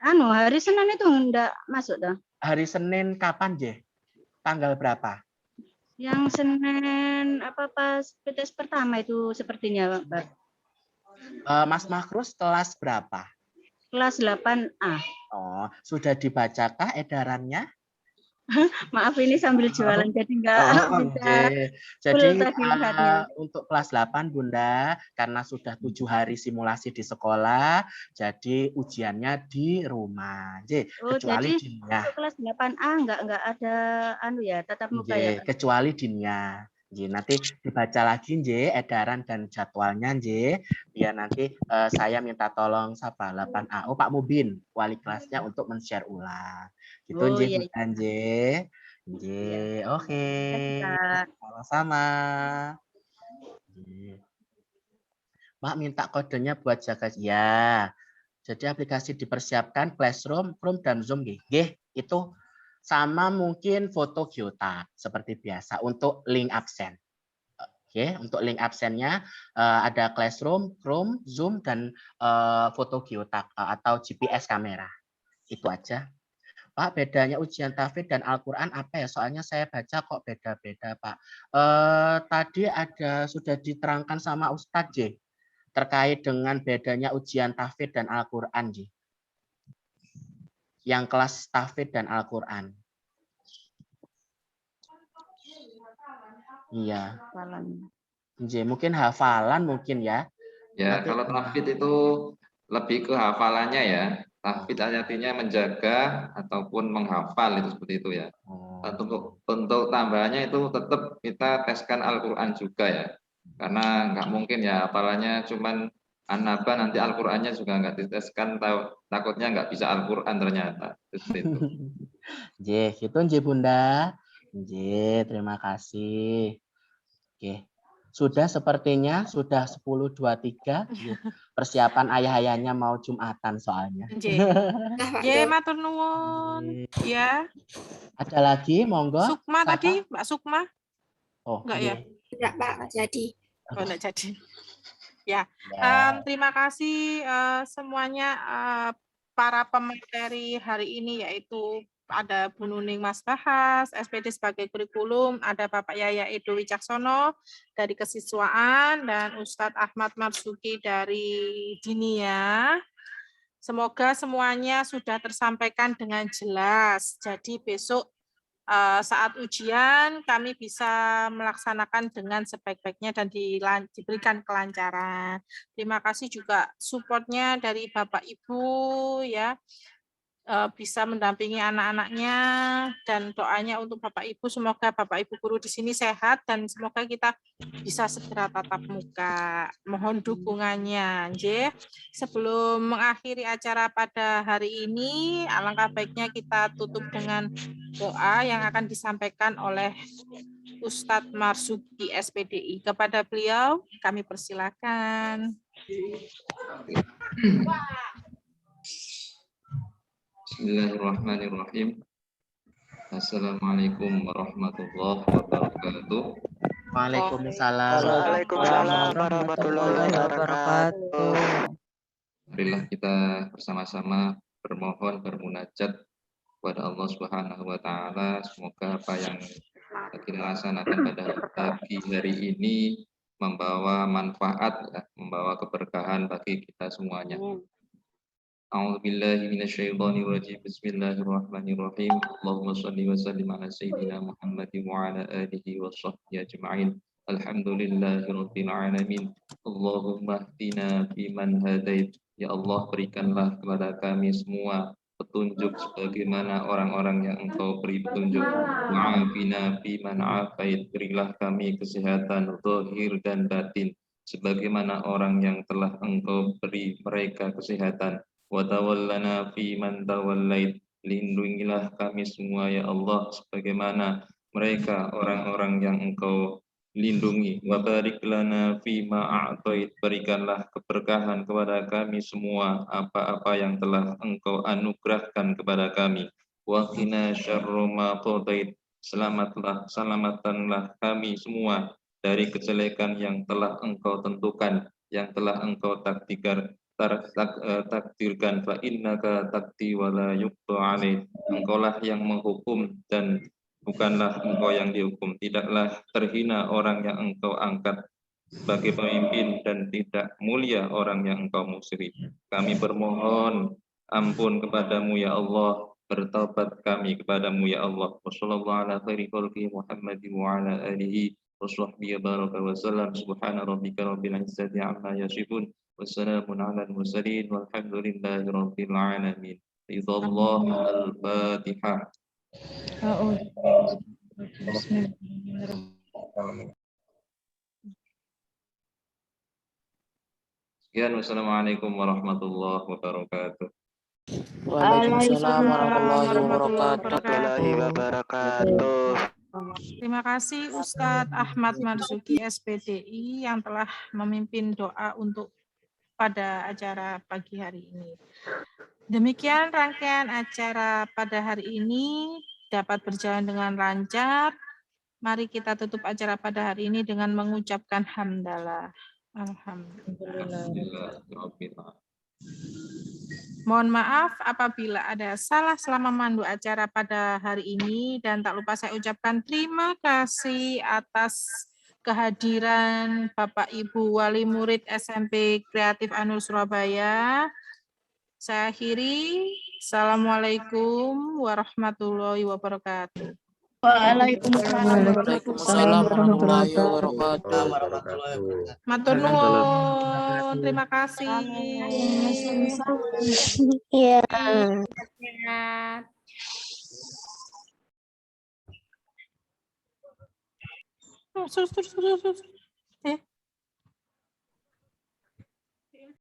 S4: Hari Senin itu enggak masuk toh?
S6: Hari Senin kapan, Tanggal berapa?
S4: Yang Senin pas PTS pertama itu sepertinya, Pak.
S6: Mas Makhrus kelas berapa?
S4: Kelas 8A.
S6: Oh, sudah dibacakah edarannya?
S4: Maaf ini sambil jualan jadi enggak bisa.
S6: Jadi untuk kelas 8 Bunda, karena sudah 7 hari simulasi di sekolah, jadi ujiannya di rumah. Kecuali
S4: jadi
S6: dinia.
S4: untuk kelas 8A enggak ada tatap muka ya.
S6: Kecuali dinia. Nanti dibaca lagi edaran dan jadwalnya biar nanti saya minta tolong 8A. Pak Mubin, wali kelasnya untuk men-share ulang. Gitu oke. Sama-sama. Mak minta kodenya buat jaga ya. Jadi aplikasi dipersiapkan Classroom, Chrome dan Zoom itu sama mungkin foto Geotab seperti biasa untuk link absen. Untuk link absennya ada Classroom, Chrome, Zoom dan foto Geotab atau GPS kamera. Itu aja. Pak, bedanya ujian tahfidz dan Al-Quran apa ya? Soalnya saya baca kok beda-beda, Pak. Tadi sudah diterangkan sama Ustadz, terkait dengan bedanya ujian tahfidz dan Al-Quran, yang kelas tahfidz dan Al-Quran. Iya. Mungkin hafalan mungkin ya.
S8: Ya, kalau tahfidz itu lebih ke hafalannya ya. Tahfidz artinya menjaga ataupun menghafal itu seperti itu ya. Untuk tambahannya itu tetap kita teskan Al-Quran juga ya. Karena nggak mungkin ya hafalannya cuman An-Naba, nanti Al-Qurannya juga nggak diteskan, takutnya nggak bisa Al-Quran ternyata. Itu.
S6: Gitu Bunda. Terima kasih. Oke. Sudah sepertinya sudah 10.23. Persiapan ayah-ayahnya mau Jumatan soalnya.
S9: Matur nuwun. Ya.
S6: Ada lagi, monggo.
S9: Sukma tadi, Mbak Sukma.
S6: Oh,
S9: enggak ya?
S5: Enggak, Pak, jadi.
S9: Oh, enggak jadi. Ya. Terima kasih semuanya para pemateri hari ini, yaitu ada Bu Nuning Mas Bahas, SPD sebagai kurikulum, ada Bapak Yaya Edo Wicaksono dari kesiswaan, dan Ustadz Ahmad Marzuki dari Dinia. Semoga semuanya sudah tersampaikan dengan jelas. Jadi besok saat ujian kami bisa melaksanakan dengan sebaik-baiknya dan diberikan kelancaran. Terima kasih juga supportnya dari Bapak Ibu ya, bisa mendampingi anak-anaknya, dan doanya untuk Bapak Ibu, semoga Bapak Ibu guru di sini sehat dan semoga kita bisa segera tatap muka. Mohon dukungannya. Sebelum mengakhiri acara pada hari ini, alangkah baiknya kita tutup dengan doa yang akan disampaikan oleh Ustadz Marzuki SPDI. Kepada beliau kami persilakan.
S8: Bismillahirrahmanirrahim. Assalamualaikum warahmatullahi wabarakatuh.
S6: Waalaikumsalam.
S7: Waalaikumsalam warahmatullahi wabarakatuh.
S8: Marilah kita bersama-sama bermunajat kepada Allah Subhanahu wa taala, semoga apa yang kita laksanakan pada pagi hari ini membawa manfaat, ya, membawa keberkahan bagi kita semuanya. A'udzubillahi minasyaitonirrajim. Bismillahirrahmanirrahim. Allahumma shalli wa sallim ala sayyidina Muhammadin wa ala alihi wa sahbihi ajma'in. Alhamdulillahirabbil alamin. Allahumma hdina fiman hadait. Ya Allah, berikanlah kepada kami semua petunjuk sebagaimana orang-orang yang Engkau beri petunjuk. Wa'afina fiman afait. Berilah kami kesehatan zahir dan batin sebagaimana orang yang telah Engkau beri mereka kesehatan. Wa tawallana fi man tawallait. Lindungilah kami semua ya Allah sebagaimana mereka orang-orang yang Engkau lindungi. Wa barik lana fi ma a'tait. Berikanlah keberkahan kepada kami semua apa-apa yang telah Engkau anugerahkan kepada kami. Wa qina syarra ma qadait. Selamatkanlah kami semua dari kejelekan yang telah Engkau tentukan, yang telah Engkau takdirkan. Fa innaka taqdi wa la yuqda alaik. Engkaulah yang menghukum dan bukanlah Engkau yang dihukum. Tidaklah terhina orang yang Engkau angkat sebagai pemimpin dan tidak mulia orang yang Engkau musri. Kami bermohon ampun kepadamu ya Allah, bertaubat kami kepadamu ya Allah. Wassallallahu ala khairi khalqi Muhammadin wa ala alihi wa sahbihi baraka wa sallam. Subhana rabbika rabbil izzati amma yasifun. Wassalamun ala al-mursalin walhamdulillahi rabbil alamin. Ridallah al-Fatihah. Sekian, wassalamualaikum warahmatullahi wabarakatuh.
S7: Waalaikumsalam warahmatullahi wabarakatuh.
S9: Terima kasih Ustadz Ahmad Marzuki SPDI yang telah memimpin doa untuk pada acara pagi hari ini. Demikian rangkaian acara pada hari ini dapat berjalan dengan lancar. Mari kita tutup acara pada hari ini dengan mengucapkan hamdalah. Alhamdulillah. Mohon maaf apabila ada salah selama memandu acara pada hari ini, dan tak lupa saya ucapkan terima kasih atas kehadiran Bapak Ibu Wali Murid SMP Kreatif Anur Surabaya. Saya akhiri. Assalamualaikum warahmatullahi wabarakatuh.
S7: Waalaikumsalam warahmatullahi wabarakatuh.
S9: Matur nuwun. Terima kasih.
S10: Iya.
S9: Terus.